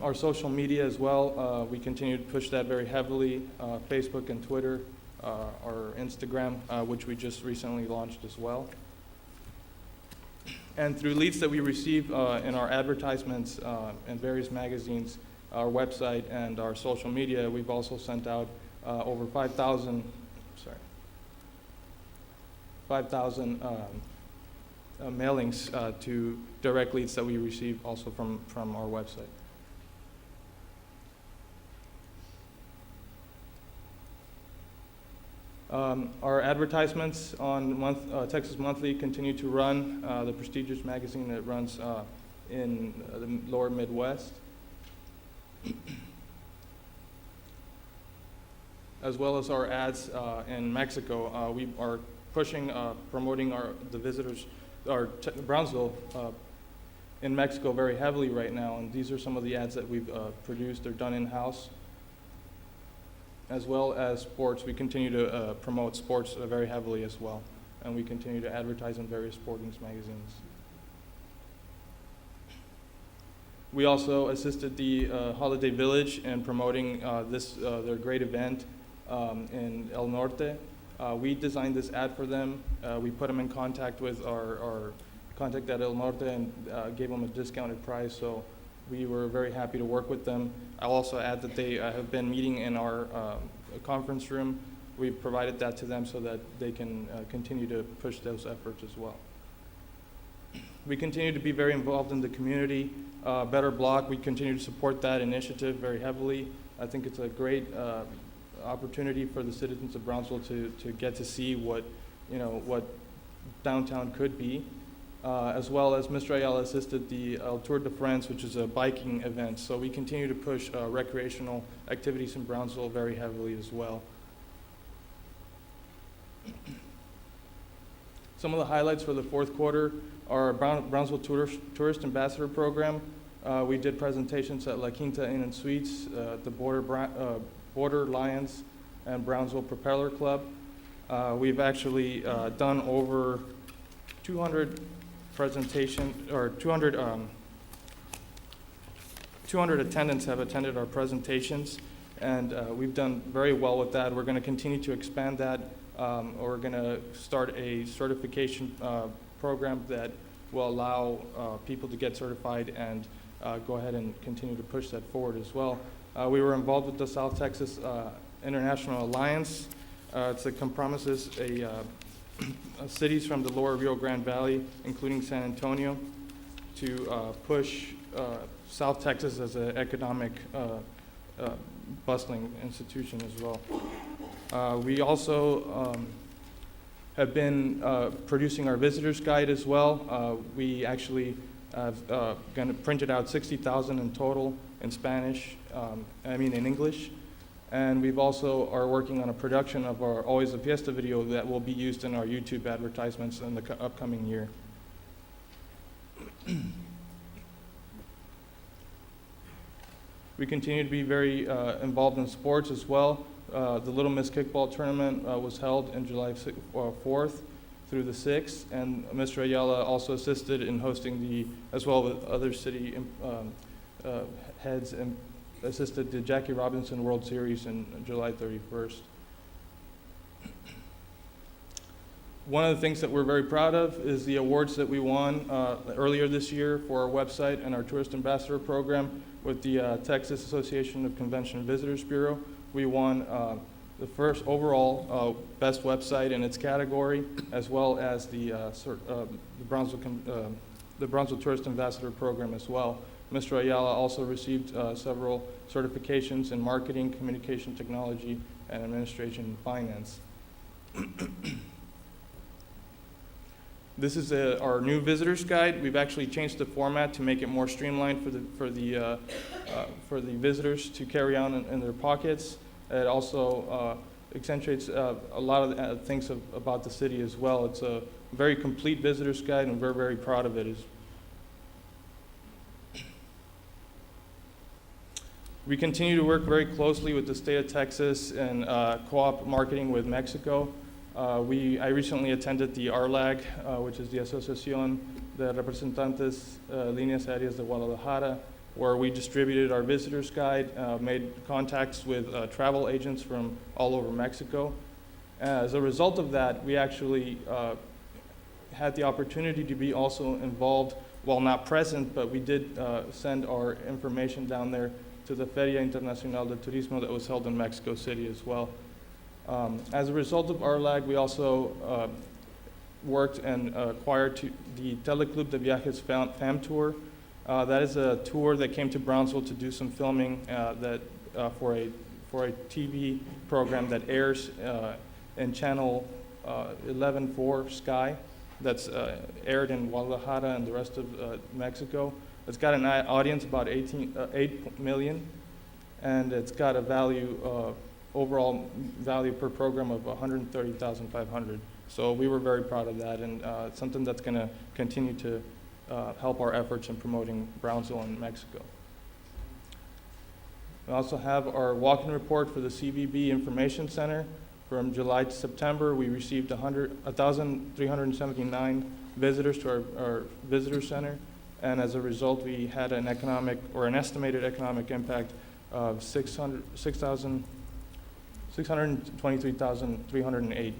Our social media as well, we continue to push that very heavily, Facebook and Twitter, our Instagram, which we just recently launched as well. And through leads that we receive in our advertisements in various magazines, our website, and our social media, we've also sent out over 5,000 mailings to direct leads that we receive also from our website. Our advertisements on Texas Monthly continue to run, the prestigious magazine that runs in the lower Midwest, as well as our ads in Mexico. We are pushing, promoting the visitors, Brownsville in Mexico very heavily right now, and these are some of the ads that we've produced. They're done in-house. As well as sports, we continue to promote sports very heavily as well, and we continue to advertise in various sporting magazines. We also assisted the Holiday Village in promoting their great event in El Norte. We designed this ad for them. We put them in contact with our contact at El Norte and gave them a discounted price, so we were very happy to work with them. I'll also add that they have been meeting in our conference room. We've provided that to them so that they can continue to push those efforts as well. We continue to be very involved in the community. Better Block, we continue to support that initiative very heavily. I think it's a great opportunity for the citizens of Brownsville to get to see what downtown could be. As well as Mr. Ayala assisted the Tour de France, which is a biking event. So we continue to push recreational activities in Brownsville very heavily as well. Some of the highlights for the fourth quarter are Brownsville Tourist Ambassador Program. We did presentations at La Quinta Inn and Suites, the Border Lions, and Brownsville Propeller Club. We've actually done over 200 200 attendants have attended our presentations, and we've done very well with that. We're going to continue to expand that. We're going to start a certification program that will allow people to get certified and go ahead and continue to push that forward as well. We were involved with the South Texas International Alliance. It compromises cities from the lower Rio Grande Valley, including San Antonio, to push South Texas as an economic bustling institution as well. We also have been producing our visitors guide as well. We actually have printed out 60,000 in total in Spanish, in English. And we've also are working on a production of our Always a Fiesta video that will be used in our YouTube advertisements in the upcoming year. We continue to be very involved in sports as well. The Little Miss Kickball Tournament was held in July 4th through the 6th, and Mr. Ayala also assisted in hosting as well with other city heads, and assisted the Jackie Robinson World Series on July 31st. One of the things that we're very proud of is the awards that we won earlier this year for our website and our Tourist Ambassador Program with the Texas Association of Convention and Visitors Bureau. We won the first overall best website in its category, as well as the Brownsville Tourist Ambassador Program as well. Mr. Ayala also received several certifications in marketing, communication technology, and administration and finance. This is our new visitors guide. We've actually changed the format to make it more streamlined for the visitors to carry on in their pockets. It also accentuates a lot of the things about the city as well. It's a very complete visitors guide, and we're very proud of it. We continue to work very closely with the state of Texas and co-op marketing with Mexico. I recently attended the ARLAG, which is the Asociación de Representantes Líneas Aéreas de Guadalajara, where we distributed our visitors guide, made contacts with travel agents from all over Mexico. As a result of that, we actually had the opportunity to be also involved, while not present, but we did send our information down there to the Feria Internacional de Turismo that was held in Mexico City as well. As a result of RLAG, we also worked and acquired the Teleclub de Viajes Fam Tour. That is a tour that came to Brownsville to do some filming for a TV program that airs in channel 11.4 Sky, that's aired in Guadalajara and the rest of Mexico. It's got an audience about 8 million, and it's got a value, overall value per program of 130,500. So we were very proud of that, and it's something that's going to continue to help our efforts in promoting Brownsville and Mexico. We also have our walk-in report for the CVB Information Center. From July to September, we received 1,379 visitors to our visitor center, and as a result, we had an estimated economic impact of 623,308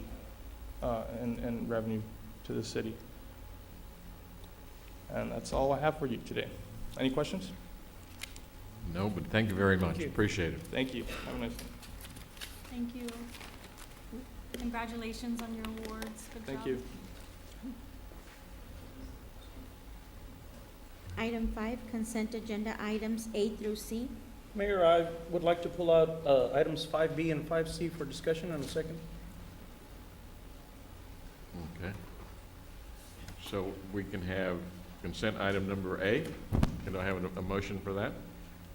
in revenue to the city. And that's all I have for you today. Any questions? No, but thank you very much. Thank you. Appreciate it. Thank you. Have a nice day. Thank you. Congratulations on your awards. Good Thank job. you. Item 5, consent agenda items A through C. Mayor, I would like to pull out items 5B and 5C for discussion on a second. Okay. So we can have consent item number A. Can I have a motion for that?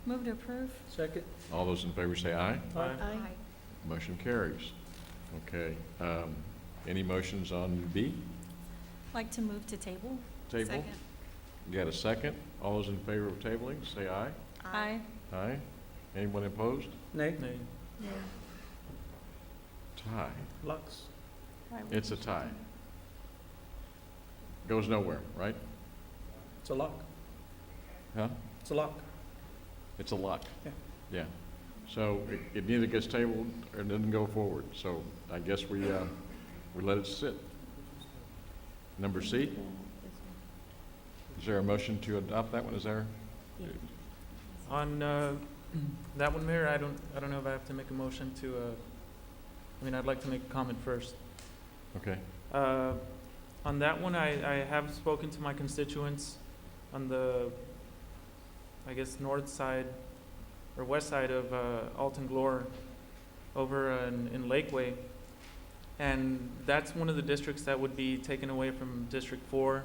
Move to approve. Second. All those in favor say aye. Aye. Motion carries. Okay. Any motions on B? Like to move to table. Table? Second. You got a second? All those in favor of tabling, say aye. Aye. Aye. Anyone opposed? Nay. Tie. Lux. It's a tie. Goes nowhere, right? It's a lock. Huh? It's a lock. It's a lock. Yeah. Yeah. So it neither gets tabled or doesn't go forward. So I guess we let it sit. Number C? Is there a motion to adopt that one? Is there? On that one, Mayor, I don't know if I have to make a motion to, I'd like to make a comment first. Okay. On that one, I have spoken to my constituents on the, I guess, north side or west side of Alton Glore over in Lakeway. And that's one of the districts that would be taken away from District 4.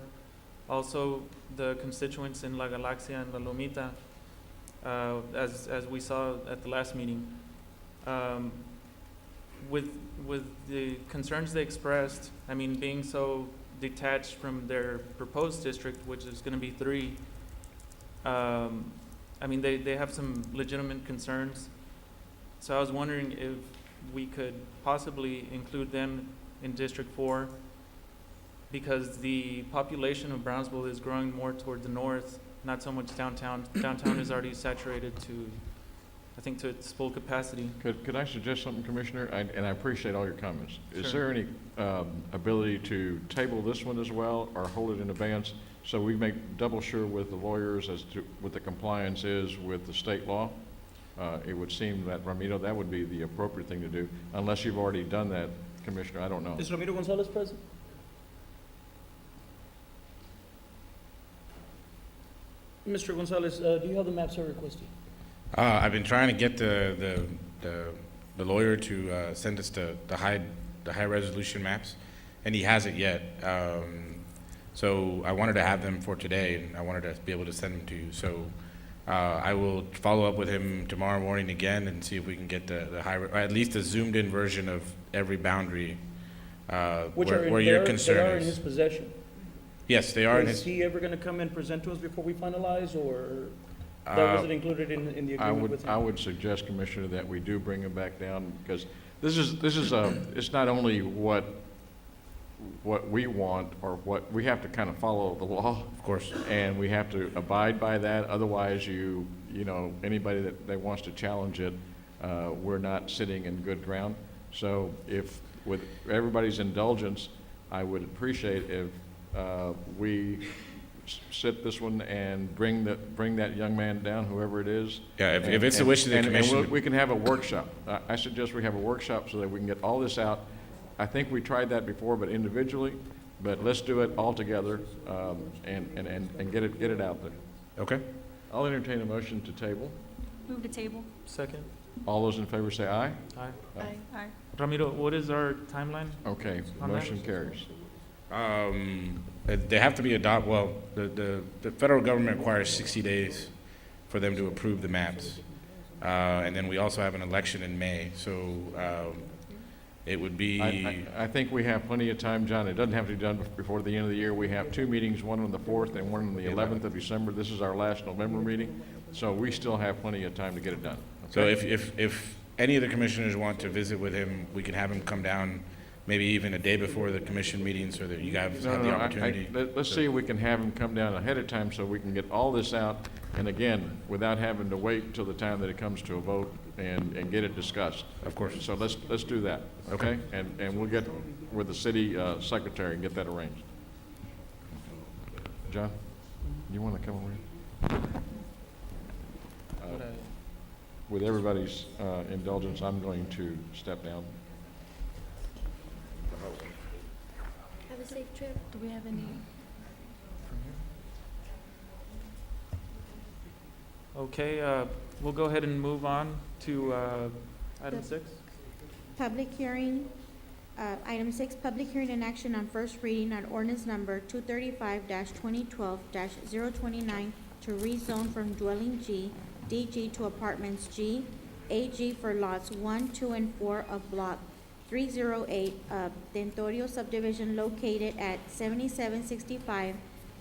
Also, the constituents in La Galaxia and La Lomita, as we saw at the last meeting, with the concerns they expressed, being so detached from their proposed district, which is going to be 3, they have some legitimate concerns. So I was wondering if we could possibly include them in District 4, because the population of Brownsville is growing more toward the north, not so much downtown. Downtown is already saturated to its full capacity. Could I suggest something, Commissioner? And I appreciate all your comments. Is Sure. there any ability to table this one as well, or hold it in advance, so we make double sure with the lawyers as to what the compliance is with the state law? It would seem that, Ramiro, that would be the appropriate thing to do, unless you've already done that, Commissioner, I don't know. Is Ramiro Gonzalez present? Mr. Gonzalez, do you have the maps I requested? I've been trying to get the lawyer to send us the high resolution maps, and he hasn't yet. So I wanted to have them for today, and I wanted to be able to send them to you. So I will follow up with him tomorrow morning again and see if we can get the high, or at least a zoomed in version of every boundary where your concern they are in is. his possession. Yes, they are in his. Is he ever going to come and present to us before we finalize, or that wasn't included in the agreement with him? I would suggest, Commissioner, that we do bring him back down, because this is it's not only what we want, or what we have to kind of follow the law, of course, and we have to abide by that. Otherwise, anybody that wants to challenge it, we're not sitting in good ground. So if with everybody's indulgence, I would appreciate if we sit this one and bring that young man down, whoever it is. Yeah, if it's the wish of the commission. And we can have a workshop. I suggest we have a workshop so that we can get all this out. I think we tried that before, but individually, but let's do it all together, and get it out there. Okay. I'll entertain a motion to table. Move to table. Second. All those in favor say aye. Aye. Aye. Aye. Ramiro, what is our timeline? Okay, On that? motion carries. They have to be well, the federal government requires 60 days for them to approve the maps. And then we also have an election in May, so it would be. I think we have plenty of time, John. It doesn't have to be done before the end of the year. We have 2 meetings, one on the 4th and one on the 11th of December. This is our last November meeting, so we still have plenty of time to get it done. So Okay? if any of the commissioners want to visit with him, we can have him come down maybe even a day before the commission meeting so that you guys have the opportunity. Let's see if we can have him come down ahead of time so we can get all this out, and again, without having to wait until the time that it comes to a vote and get it discussed. Of course. So let's do that, okay? And we'll get with the city secretary and get that arranged. John, you want to come over here? With everybody's indulgence, I'm going to step down. Have a safe trip. Do we have any? Okay, we'll go ahead and move on to item The- 6. Public hearing, item 6, public hearing and action on first reading on ordinance number 235-2012-029 to rezone from dwelling G, DG to apartments G, AG for lots 1, 2, and 4 of block 308 of Dentorio subdivision located at 7765,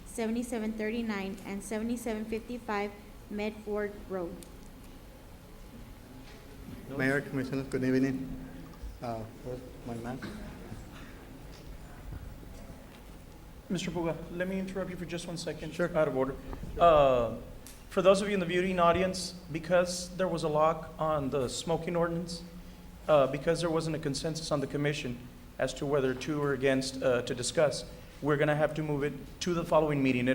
7739, and 7755 Medford Road. Mayor, Commissioners, good evening. Where's my man? Mr. Puga, let me interrupt you for just 1 second. Sure. Out of order. For those of you in the viewing audience, because there was a lock on the smoking ordinance, because there wasn't a consensus on the commission as to whether to or against to discuss, we're going to have to move it to the following meeting.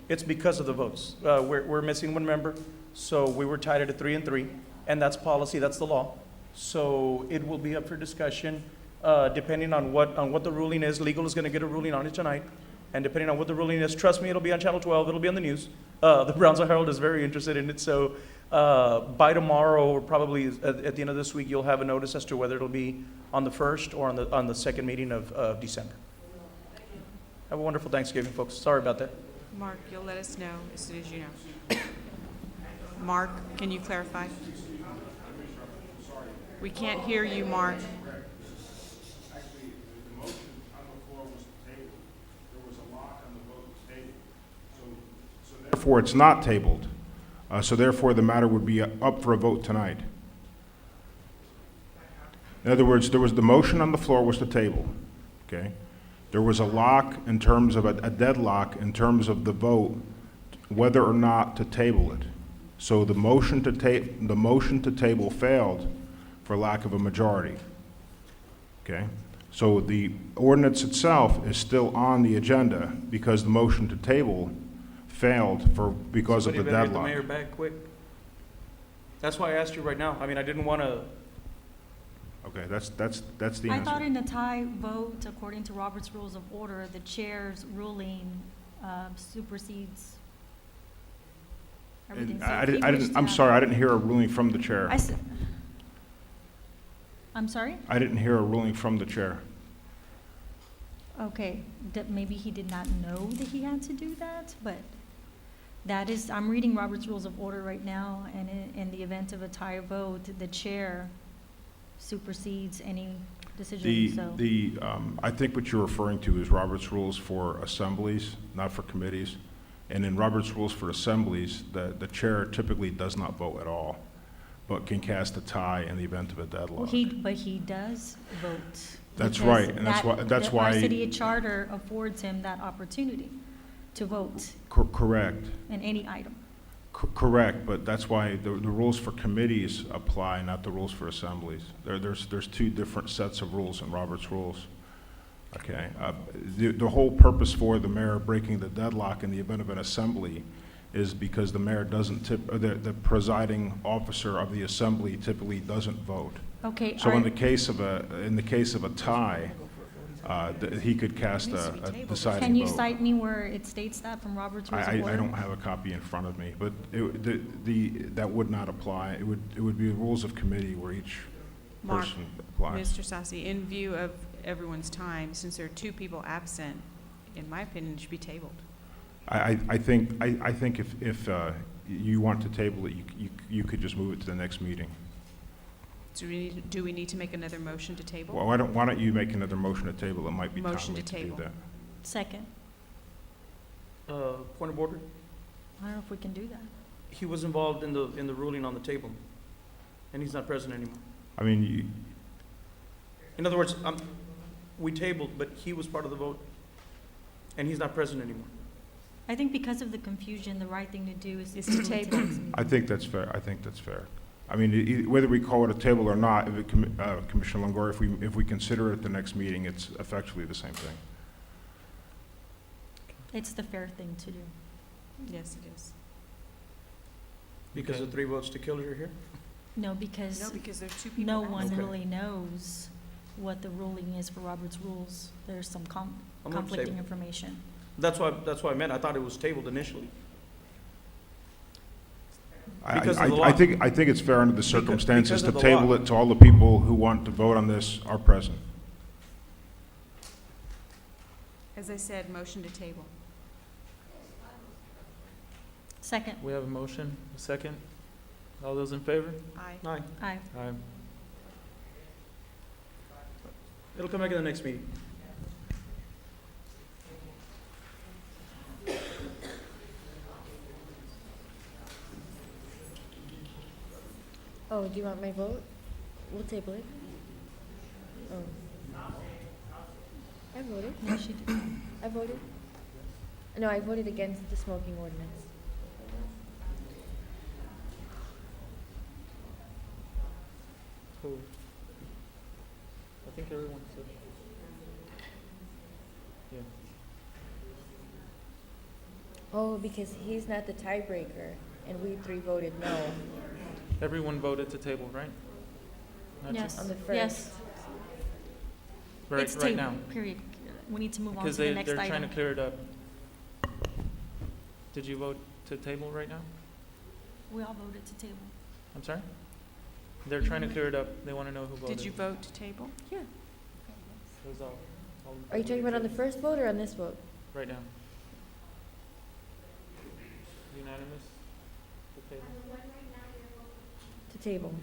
It's because of the votes. We're missing 1 member, so we were tied at a 3 and 3, and that's policy, that's the law. So it will be up for discussion, depending on what the ruling is. Legal is going to get a ruling on it tonight, and depending on what the ruling is, trust me, it'll be on Channel 12, it'll be on the news. The Brownsville Herald is very interested in it, so by tomorrow, or probably at the end of this week, you'll have a notice as to whether it'll be on the 1st or on the 2nd meeting of December. Have a wonderful Thanksgiving, folks. Sorry about that. Mark, you'll let us know as soon as you know. Mark, can you clarify? We can't hear you, Mark. Actually, the motion on the floor was tabled. There was a lock on the vote table. So therefore, it's not tabled. So therefore, the matter would be up for a vote tonight. In other words, the motion on the floor was to table, okay? There was a lock in terms of a deadlock in terms of the vote, whether or not to table it. So the motion to table failed for lack of a majority. Okay? So the ordinance itself is still on the agenda because the motion to table failed because of the Somebody better get the deadlock. mayor back quick. That's why I asked you right now. I mean, I didn't want to. Okay, that's the I thought answer. in a tie vote, according to Robert's Rules of Order, the chair's ruling supersedes everything. And So if he wished to I'm have- sorry, I didn't hear a ruling from the chair. I'm sorry? I didn't hear a ruling from the chair. Okay, maybe he did not know that he had to do that, but that is, I'm reading Robert's Rules of Order right now, and in the event of a tie vote, the chair supersedes any decision, so. I think what you're referring to is Robert's rules for assemblies, not for committees. And in Robert's rules for assemblies, the chair typically does not vote at all, but can cast a tie in the event of a Well, deadlock. but he does vote. That's because right, and that's why. Our city charter affords him that opportunity to vote Correct. in any item. Correct, but that's why the rules for committees apply, not the rules for assemblies. There's two different sets of rules in Robert's rules. Okay, the whole purpose for the mayor breaking the deadlock in the event of an assembly is because the mayor doesn't the presiding officer of the assembly typically doesn't vote. Okay. So in the case of a tie, he could cast a deciding vote. Can you cite me where it states that from Robert's Rules of Order? I don't have a copy in front of me, but that would not apply. It would be the rules of committee where each Mark, person applies. Mr. Sassi, in view of everyone's time, since there are two people absent, in my opinion, it should be tabled. I think if you want to table it, you could just move it to the next meeting. Do we need to make another motion to table? Well, why don't you make another motion to table? It might be Motion timely to to do table. that. Second. Point of order. I don't know if we can do that. He was involved in the ruling on the table, and he's not present anymore. I mean, In other words, we tabled, but he was part of the vote, and he's not present anymore. I think because of the confusion, the right thing to do is Is to to move it table. next meeting. I think that's fair. I think that's fair. I mean, whether we call it a table or not, Commissioner Longoria, if we consider it at the next meeting, it's effectively the same thing. It's the fair thing to do. Yes, it is. Because of 3 votes to kill, you're here? No, because No, because there are two people no absent. one Okay. really knows what the ruling is for Robert's Rules. There's some I'm gonna conflicting table. information. That's why I meant, I thought it was tabled initially. I Because of the law. I think it's fair under the circumstances because to of the table law. it to all the people who want to vote on this are present. As I said, motion to table. Second. We have a motion, a second. All those in favor? Aye. Aye. Aye. Aye. It'll come back in the next meeting. Oh, do you want my vote? We'll table it. Oh. I voted. No, she didn't. I voted. No, I voted against the smoking ordinance. Who? I think everyone said. Yeah. Oh, because he's not the tiebreaker, and we 3 voted no Everyone voted to table, right? Not Yes. just- on the first. Yes. Right, It's right now. tabled, period. We need to move on to Because the next they're trying item. to clear it up. Did you vote to table right now? We all voted to table. I'm sorry? They're trying to clear it up. They want to know who voted. Did you vote to table? Yeah. It was all in Are you favor talking about on the to first vote or on this vote? table. Right now. Unanimous? To table? To table.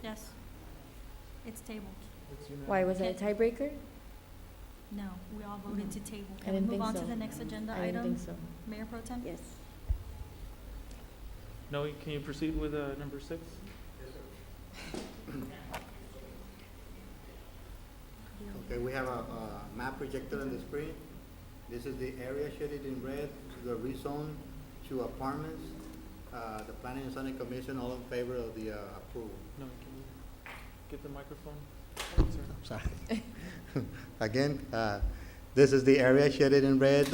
Yes. It's tabled. It's unanimous. Why, was that a tiebreaker? No, we all voted to table. I Can we didn't move think on to so. the next agenda I didn't item? think so. Mayor Pro Tem? Yes. No, can you proceed with number 6? Okay, we have a map projected on the screen. This is the area shaded in red, the rezone to apartments. The Planning and Zoning Commission, all in favor of the approval. No, can you get the microphone? I'm sorry. Again, this is the area shaded in red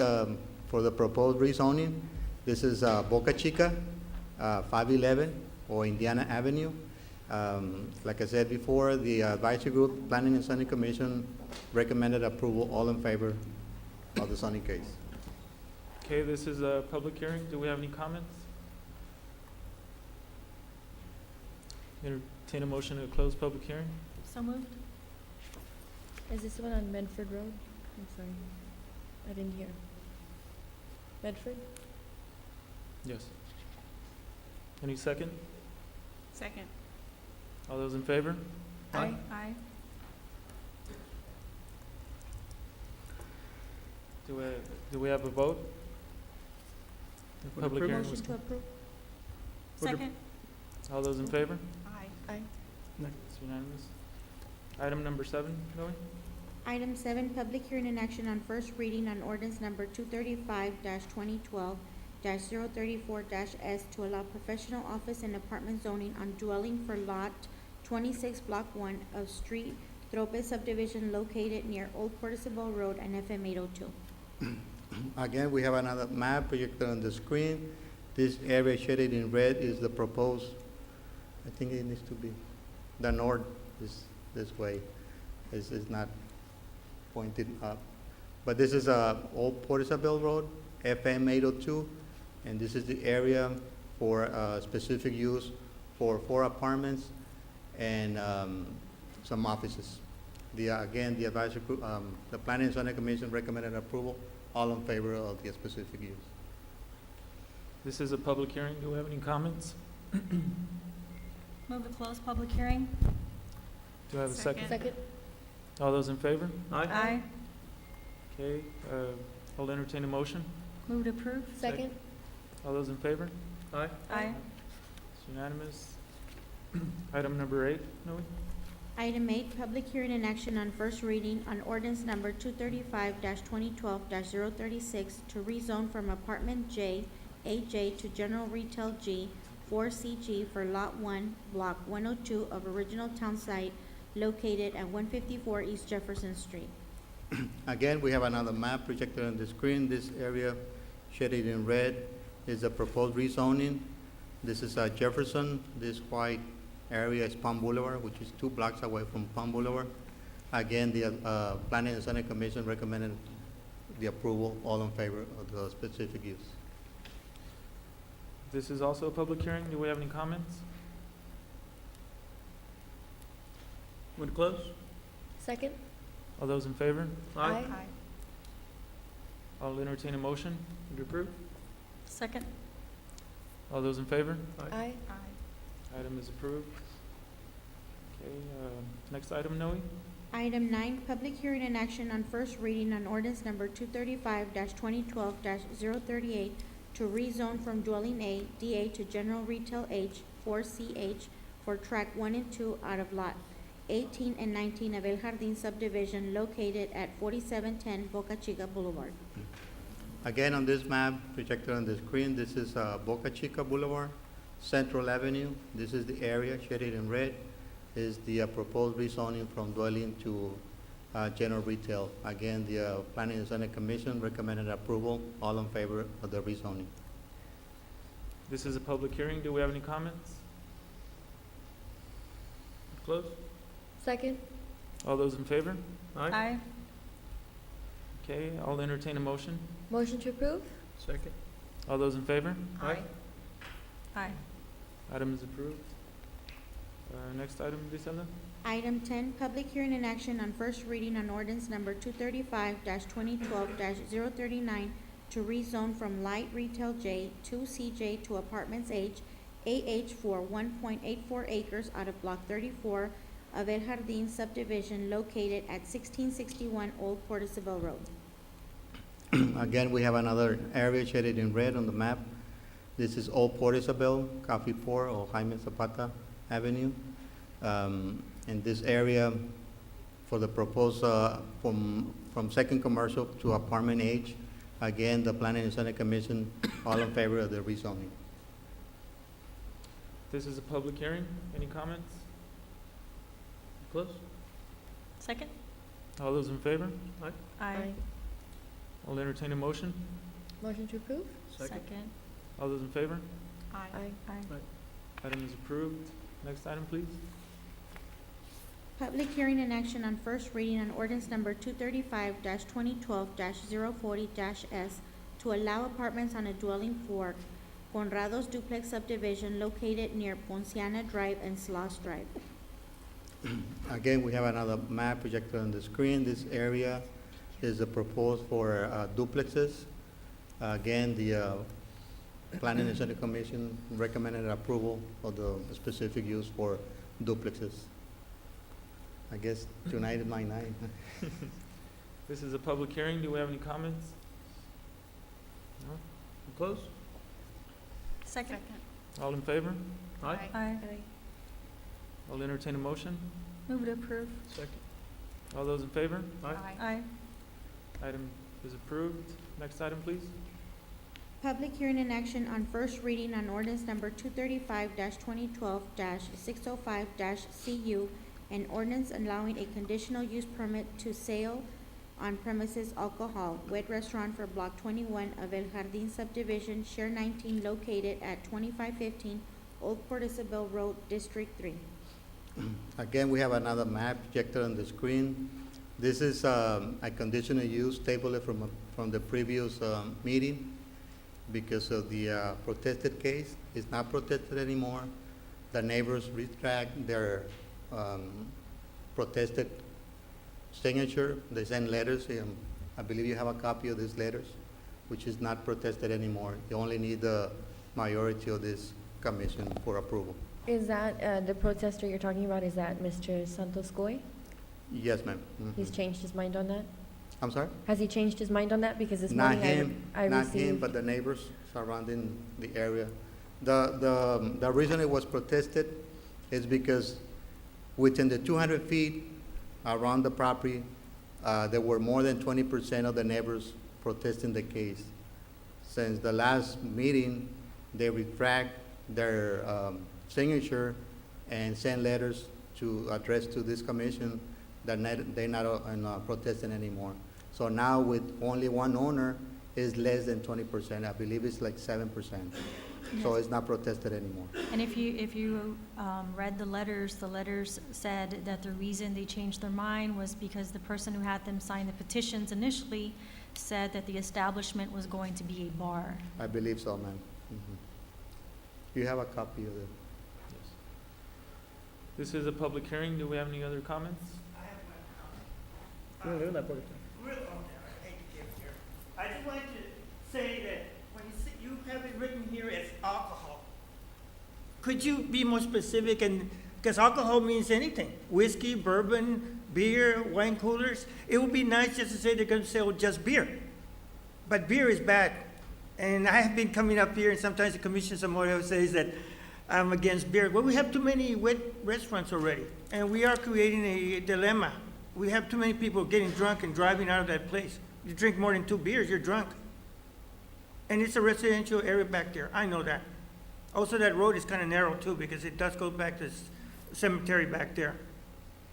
for the proposed rezoning. This is Boca Chica, 511, or Indiana Avenue. Like I said before, the advisory group, Planning and Zoning Commission, recommended approval, all in favor of the zoning case. Okay, this is a public hearing. Do we have any comments? Entertain a motion to close public hearing? So moved. Is this the one on Medford Road? I'm sorry. I didn't hear. Medford? Yes. Any second? Second. All those in favor? Aye. Aye. Do we have a vote? The public hearing was Motion to approve? Second. All those in favor? Aye. Aye. It's unanimous. Item number 7, Noe? Item 7, public hearing and action on first reading on ordinance number 235-2012, 35-034-S to allow professional office and apartment zoning on dwelling for Lot 26, Block 1 of Street Tropez subdivision located near Old Portisable Road and FM 802. Again, we have another map projected on the screen. This area shaded in red is the proposed, I think it needs to be, the north is this way. It's not pointed up. But this is Old Portisable Road, FM 802, and this is the area for specific use for 4 apartments and some offices. Again, the advisory group, the Planning and Zoning Commission recommended approval. All in favor of the specific use. This is a public hearing. Do we have any comments? Move to close public hearing. Do I have a second? Second. All those in favor? Aye. Okay, I'll entertain a motion. Move to approve. Second. All those in favor? Aye. Aye. It's unanimous. Item number 8, Noe? Item 8, public hearing and action on first reading on ordinance number 235-2012-036 to rezone from apartment J, AJ to general retail G, 4CG for Lot 1, Block 102 of original town site located at 154 East Jefferson Street. Again, we have another map projected on the screen. This area shaded in red is the proposed rezoning. This is Jefferson. This white area is Palm Boulevard, which is 2 blocks away from Palm Boulevard. Again, the Planning and Zoning Commission recommended the approval. All in favor of the specific use. This is also a public hearing. Do we have any comments? Would you close? Second. All those in favor? Aye. I'll entertain a motion. Would you approve? Second. All those in favor? Aye. Item is approved. Okay, next item, Noe? Item 9, public hearing and action on first reading on ordinance number 235-2012-038 to rezone from dwelling A, DA to general retail H, 4CH for tract 1 and 2 out of lot 18 and 19 of El Jardín subdivision located at 4710 Boca Chica Boulevard. Again, on this map projected on the screen, this is Boca Chica Boulevard, Central Avenue. This is the area shaded in red. Is the proposed rezoning from dwelling to general retail. Again, the Planning and Zoning Commission recommended approval. All in favor of the rezoning. This is a public hearing. Do we have any comments? Close? Second. All those in favor? Aye. Okay, I'll entertain a motion. Motion to approve. Second. All those in favor? Aye. Aye. Item is approved. Next item, Gisela? Item 10, public hearing and action on first reading on ordinance number 235-2012-039 to rezone from light retail J, 2CJ to apartments H, AH for 1.84 acres out of block 34 of El Jardín subdivision located at 1661 Old Portisable Road. Again, we have another area shaded in red on the map. This is Old Portisable, Coffee Pour, or Jaime Zapata Avenue. In this area, for the proposed from second commercial to apartment H, again, the Planning and Zoning Commission, all in favor of the rezoning. This is a public hearing. Any comments? Close? Second. All those in favor? Aye. I'll entertain a motion. Motion to approve. Second. All those in favor? Aye. Item is approved. Next item, please. Public hearing and action on first reading on ordinance number 235-2012-040-S to allow apartments on a dwelling for Conrado's duplex subdivision located near Ponciana Drive and Sloss Drive. Again, we have another map projected on the screen. This area is a proposed for duplexes. Again, the Planning and Zoning Commission recommended approval of the specific use for duplexes. I guess tonight is my night. This is a public hearing. Do we have any comments? No? Close? Second. All in favor? Aye. I'll entertain a motion. Move to approve. Second. All those in favor? Aye. Item is approved. Next item, please. Public hearing and action on first reading on ordinance number 235-2012-605-CU, an ordinance allowing a conditional use permit to sale on premises alcohol, wet restaurant for Block 21 of El Jardín subdivision, Share 19, located at 2515 Old Port Isabel Road, District 3. Again, we have another map projected on the screen. This is a conditional use table from the previous meeting because of the protested case. It's not protested anymore. The neighbors retract their protested signature. They send letters. I believe you have a copy of these letters, which is not protested anymore. You only need the majority of this commission for approval. Is that, the protester you're talking about, is that Mr. Santos Goy? Yes, ma'am. Mhm. He's changed his mind on that? I'm sorry? Has he changed his mind on that? Because this Not morning him, I not him, received. but the neighbors surrounding the area. The reason it was protested is because within the 200 feet around the property, there were more than 20% of the neighbors protesting the case. Since the last meeting, they retract their signature and send letters to address to this commission that they're not protesting anymore. So now with only one owner, is less than 20%. I believe it's like 7%. So it's not protested anymore. And if you read the letters said that the reason they changed their mind was because the person who had them sign the petitions initially said that the establishment was going to be a bar. I believe so, ma'am. Mhm. You have a copy of it. This is a public hearing. Do we have any other comments? Real on there, I hate to give here. I just wanted to say that when you have it written here as alcohol, could you be more specific? And because alcohol means anything, whiskey, bourbon, beer, wine coolers. It would be nice just to say they're going to sell just beer, but beer is bad. And I have been coming up here, and sometimes the commission somewhere else says that I'm against beer. Well, we have too many wet restaurants already, and we are creating a dilemma. We have too many people getting drunk and driving out of that place. You drink more than 2 beers, you're drunk. And it's a residential area back there, I know that. Also, that road is kind of narrow too, because it does go back to cemetery back there.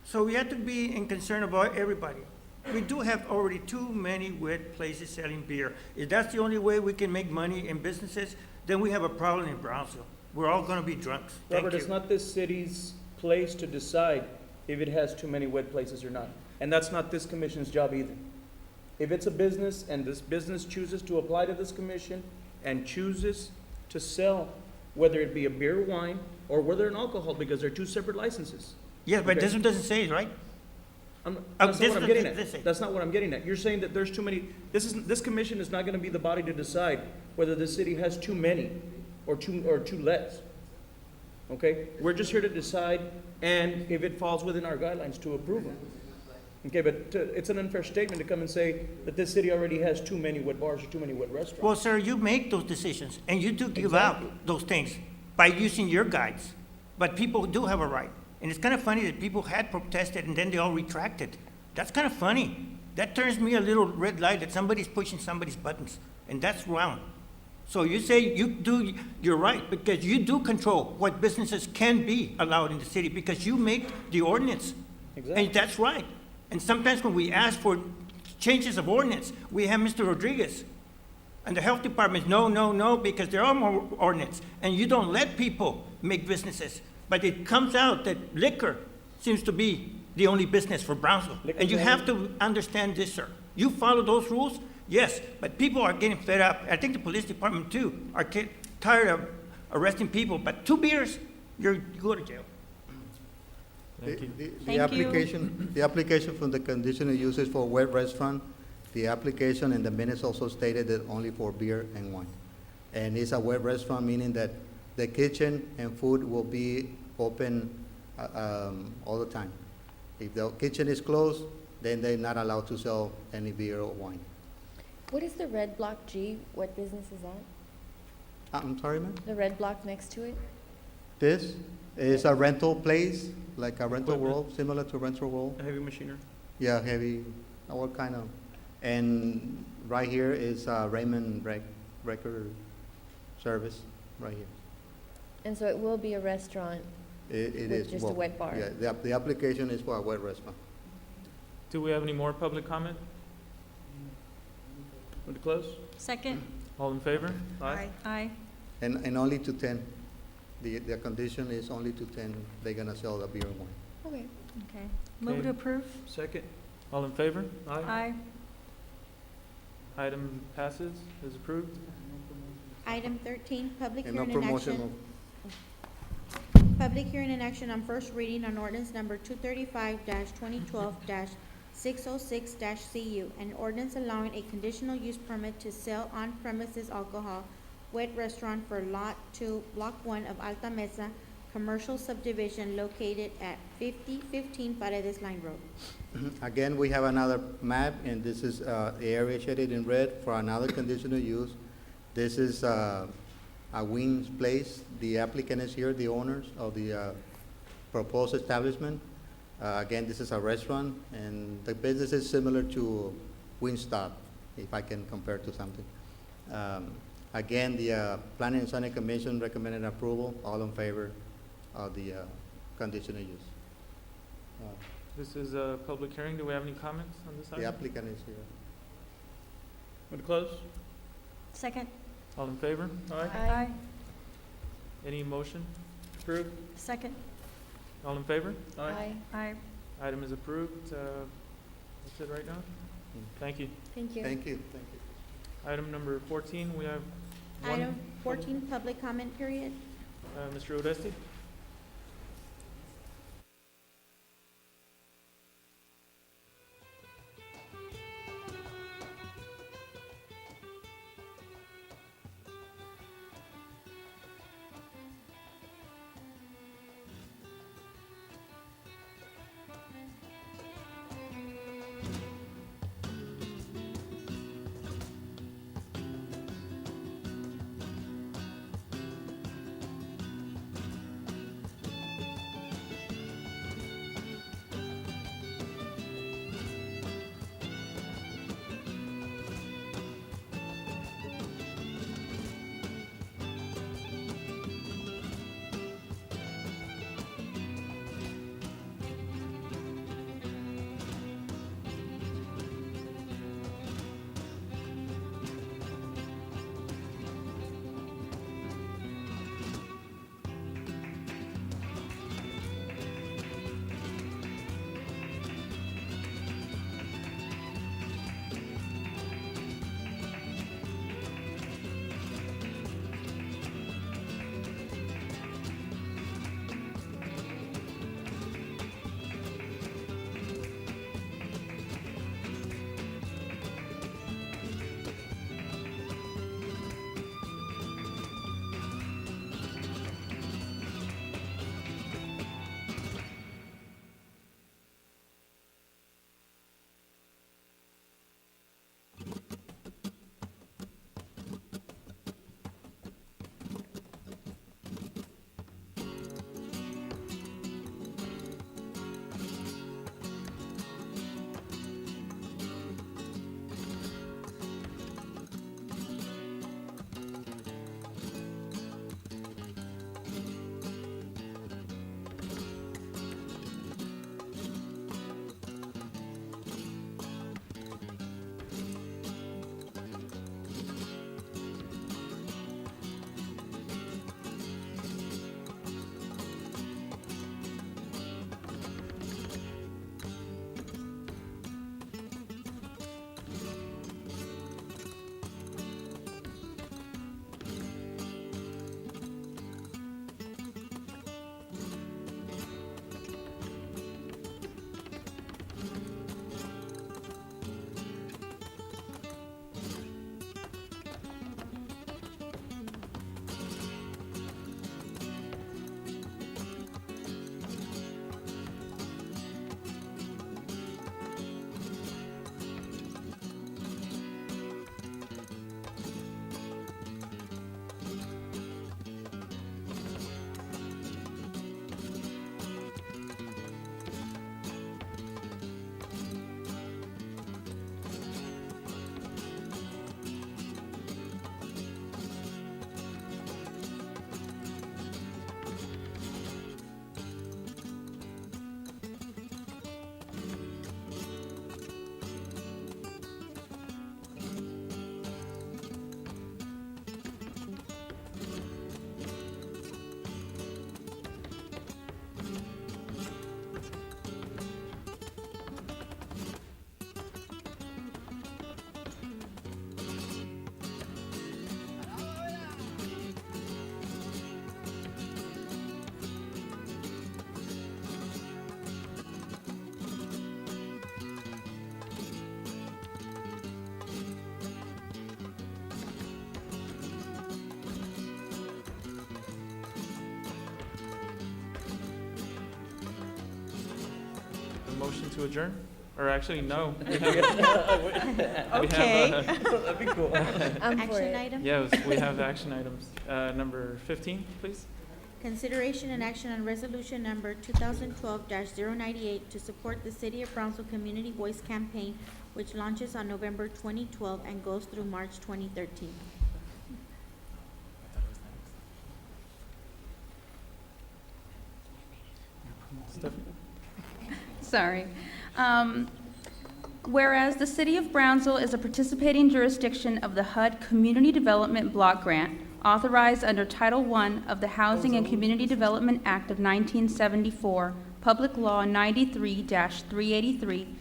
So we have to be in concern about everybody. We do have already too many wet places selling beer. If that's the only way we can make money in businesses, then we have a problem in Brownsville. We're all gonna be drunks. Thank Robert, you. it's not this city's place to decide if it has too many wet places or not. And that's not this commission's job either. If it's a business and this business chooses to apply to this commission and chooses to sell, whether it be a beer or wine, or whether an alcohol, because they're 2 separate licenses. Yes, but Okay? this one doesn't say it, right? That's not what I'm getting this at. thing. That's not what I'm getting at. You're saying that there's too many, this commission is not gonna be the body to decide whether the city has too many or too less. Okay? We're just here to decide, and if it falls within our guidelines, to approve them. Okay, but it's an unfair statement to come and say that this city already has too many wet bars or too many wet restaurants. Well, sir, you make those decisions, and you do give out those things by using your guides. But people do have a right. And it's kind of funny that people had protested and then they all retracted. That's kind of funny. That turns me a little red light that somebody's pushing somebody's buttons, and that's wrong. So you say you're right, because you do control what businesses can be allowed in the city, because you make the ordinance. Exactly. And that's right. And sometimes when we ask for changes of ordinance, we have Mr. Rodriguez and the health department, no, because there are more ordinance, and you don't let people make businesses. But it comes out that liquor seems to be the only business for Brownsville. And you have to understand this, sir. You follow those rules, yes, but people are getting fed up. I think the police department too are tired of arresting people, but 2 beers, you go to jail. The application from the conditional uses for wet restaurant, the application and the minutes also stated that only for beer and wine. And it's a wet restaurant, meaning that the kitchen and food will be open all the time. If the kitchen is closed, then they're not allowed to sell any beer or wine. What is the red block G? What business is that? I'm sorry, ma'am? The red block next to it? This is a rental place, like a rental world, similar to rental world. A heavy machinery? Yeah, heavy, what kind of, and right here is Raymond Reg. regular service right here. And so it will be a restaurant It with is. just a well, wet bar? Yeah, the application is for a wet restaurant. Do we have any more public comment? Would you close? Second? All in favor? Aye. And only to 10. The condition is only to 10, they're gonna sell the beer and wine. Okay. Okay. Move Okay. to approve? Second. All in favor? Aye. Item passes, is approved. Item 13, public And no hearing and promotion action. of Public hearing and action on first reading on ordinance number 235-2012-606-CU, an ordinance allowing a conditional use permit to sell on-premises alcohol wet restaurant for Lot 2, Block 1 of Alta Mesa, commercial subdivision located at 5015 Paredes Line Road. Again, we have another map, and this is the area shaded in red for another conditional use. This is a Wings Place. The applicant is here, the owners of the proposed establishment. Again, this is a restaurant, and the business is similar to Wingstop, if I can compare to something. Again, the Planning and Zoning Commission recommended approval. All in favor of the conditional use. This is a public hearing. Do we have any comments on this item? The applicant is here. Would you close? Second? All in favor? Aye. Any motion? Approved? Second? All in favor? Aye. Aye. Item is approved. That's it right now? Thank you. Thank you. Thank you, thank you. Item number 14, we have one. Item 14, public comment period. Mr. Odesti? motion to adjourn? Or actually, no. Okay. That'd be cool. Action item? Yes, we have action items. Number 15, please. Consideration and action on resolution number 2012-098 to support the City of Brownsville Community Voice Campaign, which launches on November 2012 and goes through March 2013. Stephanie? Sorry. Whereas the City of Brownsville is a participating jurisdiction of the HUD Community Development Block Grant, authorized under Title I of the Housing and Community Development Act of 1974, Public Law 93-383,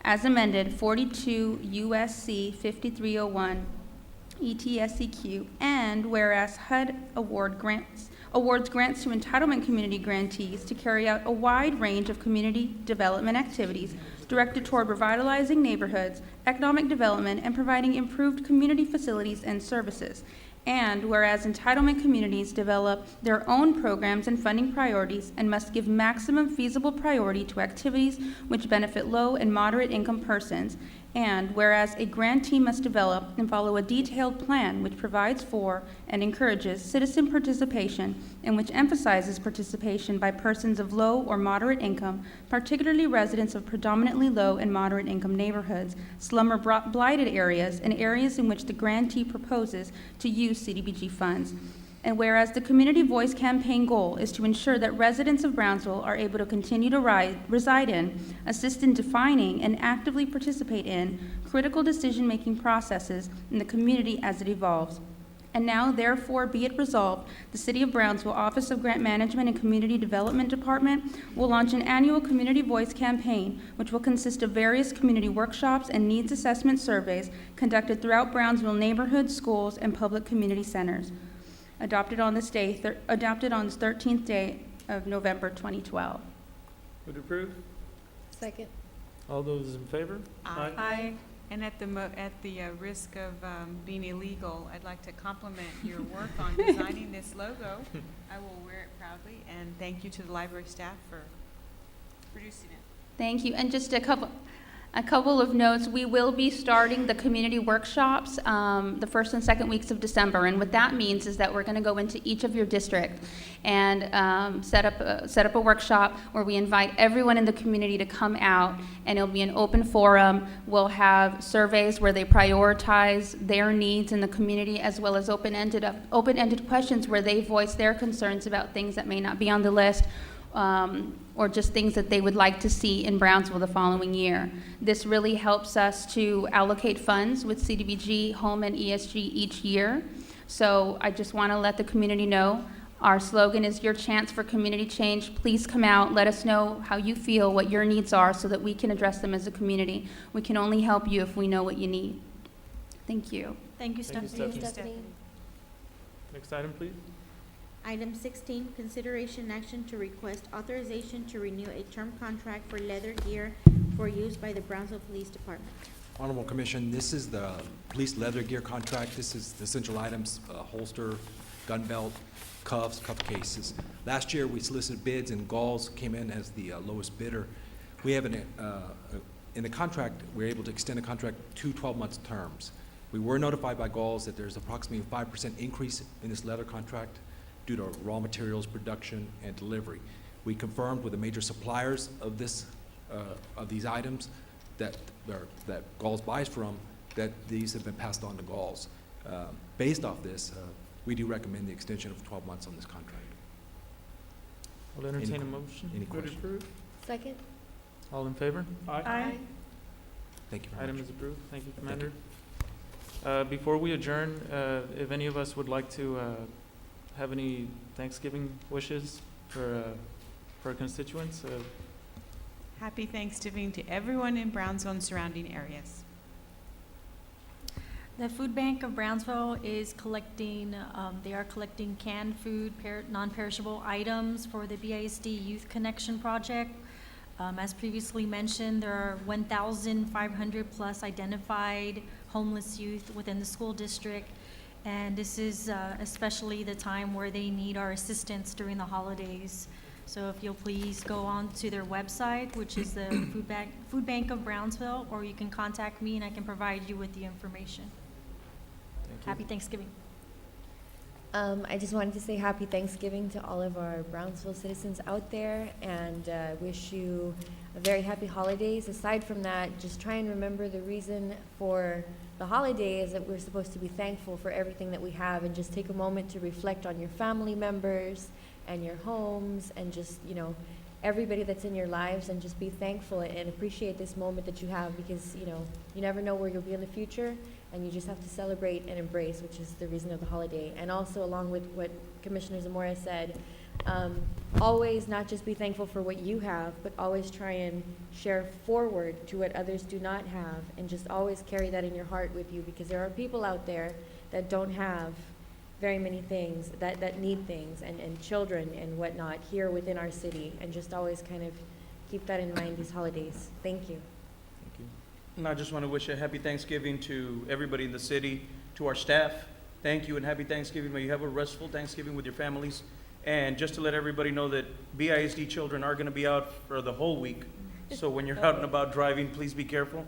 as amended 42 U.S.C. 5301, ETSEQ, and whereas HUD awards grants to entitlement community grantees to carry out a wide range of community development activities directed toward revitalizing neighborhoods, economic development, and providing improved community facilities and services. And whereas entitlement communities develop their own programs and funding priorities and must give maximum feasible priority to activities which benefit low and moderate income persons. And whereas a grantee must develop and follow a detailed plan which provides for and encourages citizen participation and which emphasizes participation by persons of low or moderate income, particularly residents of predominantly low and moderate income neighborhoods, slum or blighted areas, and areas in which the grantee proposes to use CDBG funds. And whereas the Community Voice Campaign goal is to ensure that residents of Brownsville are able to continue to reside in, assist in defining, and actively participate in critical decision-making processes in the community as it evolves. And now, therefore, be it resolved, the City of Brownsville Office of Grant Management and Community Development Department will launch an annual Community Voice campaign, which will consist of various community workshops and needs assessment surveys conducted throughout Brownsville neighborhoods, schools, and public community centers. Adopted on this 13th day of November 2012. Would approve? Second. All those in favor? Aye. And at the risk of being illegal, I'd like to compliment your work on designing this logo. I will wear it proudly, and thank you to the library staff for producing it. Thank you. And just a couple of notes. We will be starting the community workshops the first and second weeks of December. And what that means is that we're going to go into each of your districts and set up a workshop where we invite everyone in the community to come out, and it'll be an open forum. We'll have surveys where they prioritize their needs in the community, as well as open-ended questions where they voice their concerns about things that may not be on the list, or just things that they would like to see in Brownsville the following year. This really helps us to allocate funds with CDBG, Home, and ESG each year. So I just want to let the community know our slogan is your chance for community change. Please come out, let us know how you feel, what your needs are, so that we can address them as a community. We can only help you if we know what you need. Thank you. Thank you, Stephanie. Thank you, Stephanie. Next item, please. Item 16, consideration and action to request authorization to renew a term contract for leather gear for use by the Brownsville Police Department. Honorable Commission, this is the police leather gear contract. This is the essential items, holster, gun belt, cuffs, cuff cases. Last year, we solicited bids, and Galls came in as the lowest bidder. We have in the contract, we're able to extend the contract to 12-month terms. We were notified by Galls that there's approximately a 5% increase in this leather contract due to raw materials production and delivery. We confirmed with the major suppliers of these items that Galls buys from, that these have been passed on to Galls. Based off this, we do recommend the extension of 12 months on this contract. I'll entertain a motion. Any Would questions? approve? Second. All in favor? Aye. Thank you very Item much. is approved. Thank you, Commander. Before we adjourn, if any of us would like to have any Thanksgiving wishes for our constituents, Happy Thanksgiving to everyone in Brownsville and surrounding areas. The Food Bank of Brownsville is collecting, they are collecting canned food, non-perishable items for the BISD Youth Connection Project. As previously mentioned, there are 1,500 plus identified homeless youth within the school district. And this is especially the time where they need our assistance during the holidays. So if you'll please go on to their website, which is the Food Bank of Brownsville, or you can contact me and I can provide you with the information. Happy Thanksgiving. I just wanted to say happy Thanksgiving to all of our Brownsville citizens out there, and wish you a very happy holidays. Aside from that, just try and remember the reason for the holiday is that we're supposed to be thankful for everything that we have, and just take a moment to reflect on your family members and your homes and just, you know, everybody that's in your lives, and just be thankful and appreciate this moment that you have, because, you know, you never know where you'll be in the future, and you just have to celebrate and embrace, which is the reason of the holiday. And also, along with what Commissioner Zamora said, always not just be thankful for what you have, but always try and share forward to what others do not have, and just always carry that in your heart with you, because there are people out there that don't have very many things, that need things, and children and whatnot here within our city, and just always kind of keep that in mind these holidays. Thank you. And I just want to wish a happy Thanksgiving to everybody in the city, to our staff. Thank you and happy Thanksgiving. May you have a restful Thanksgiving with your families. And just to let everybody know that BISD children are going to be out for the whole week. So when you're out and about driving, please be careful.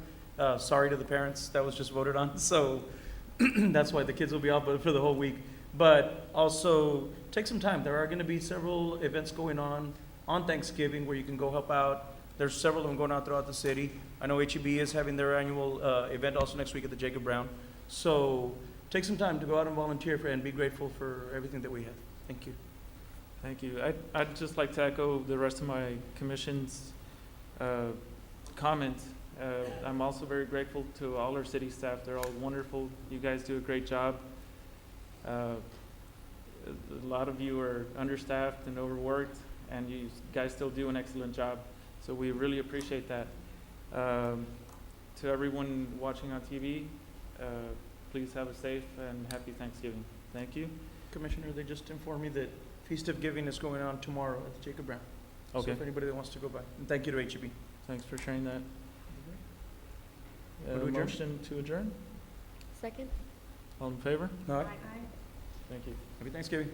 Sorry to the parents, that was just voted on. So that's why the kids will be out for the whole week. But also take some time. There are going to be several events going on Thanksgiving where you can go help out. There's several of them going on throughout the city. I know HEB is having their annual event also next week at the Jacob Brown. So take some time to go out and volunteer for and be grateful for everything that we have. Thank you. Thank you. I'd just like to echo the rest of my commission's comments. I'm also very grateful to all our city staff. They're all wonderful. You guys do a great job. A lot of you are understaffed and overworked, and you guys still do an excellent job. So we really appreciate that. To everyone watching on TV, please have a safe and happy Thanksgiving. Thank you. Commissioner, they just informed me that Feast of Giving is going on tomorrow at the Jacob Brown. Okay. So if anybody that wants to go by. And thank you to HEB. Thanks for sharing that. Would we adjourn? Motion to adjourn? Second? All in favor? All right. Thank you. Happy Thanksgiving.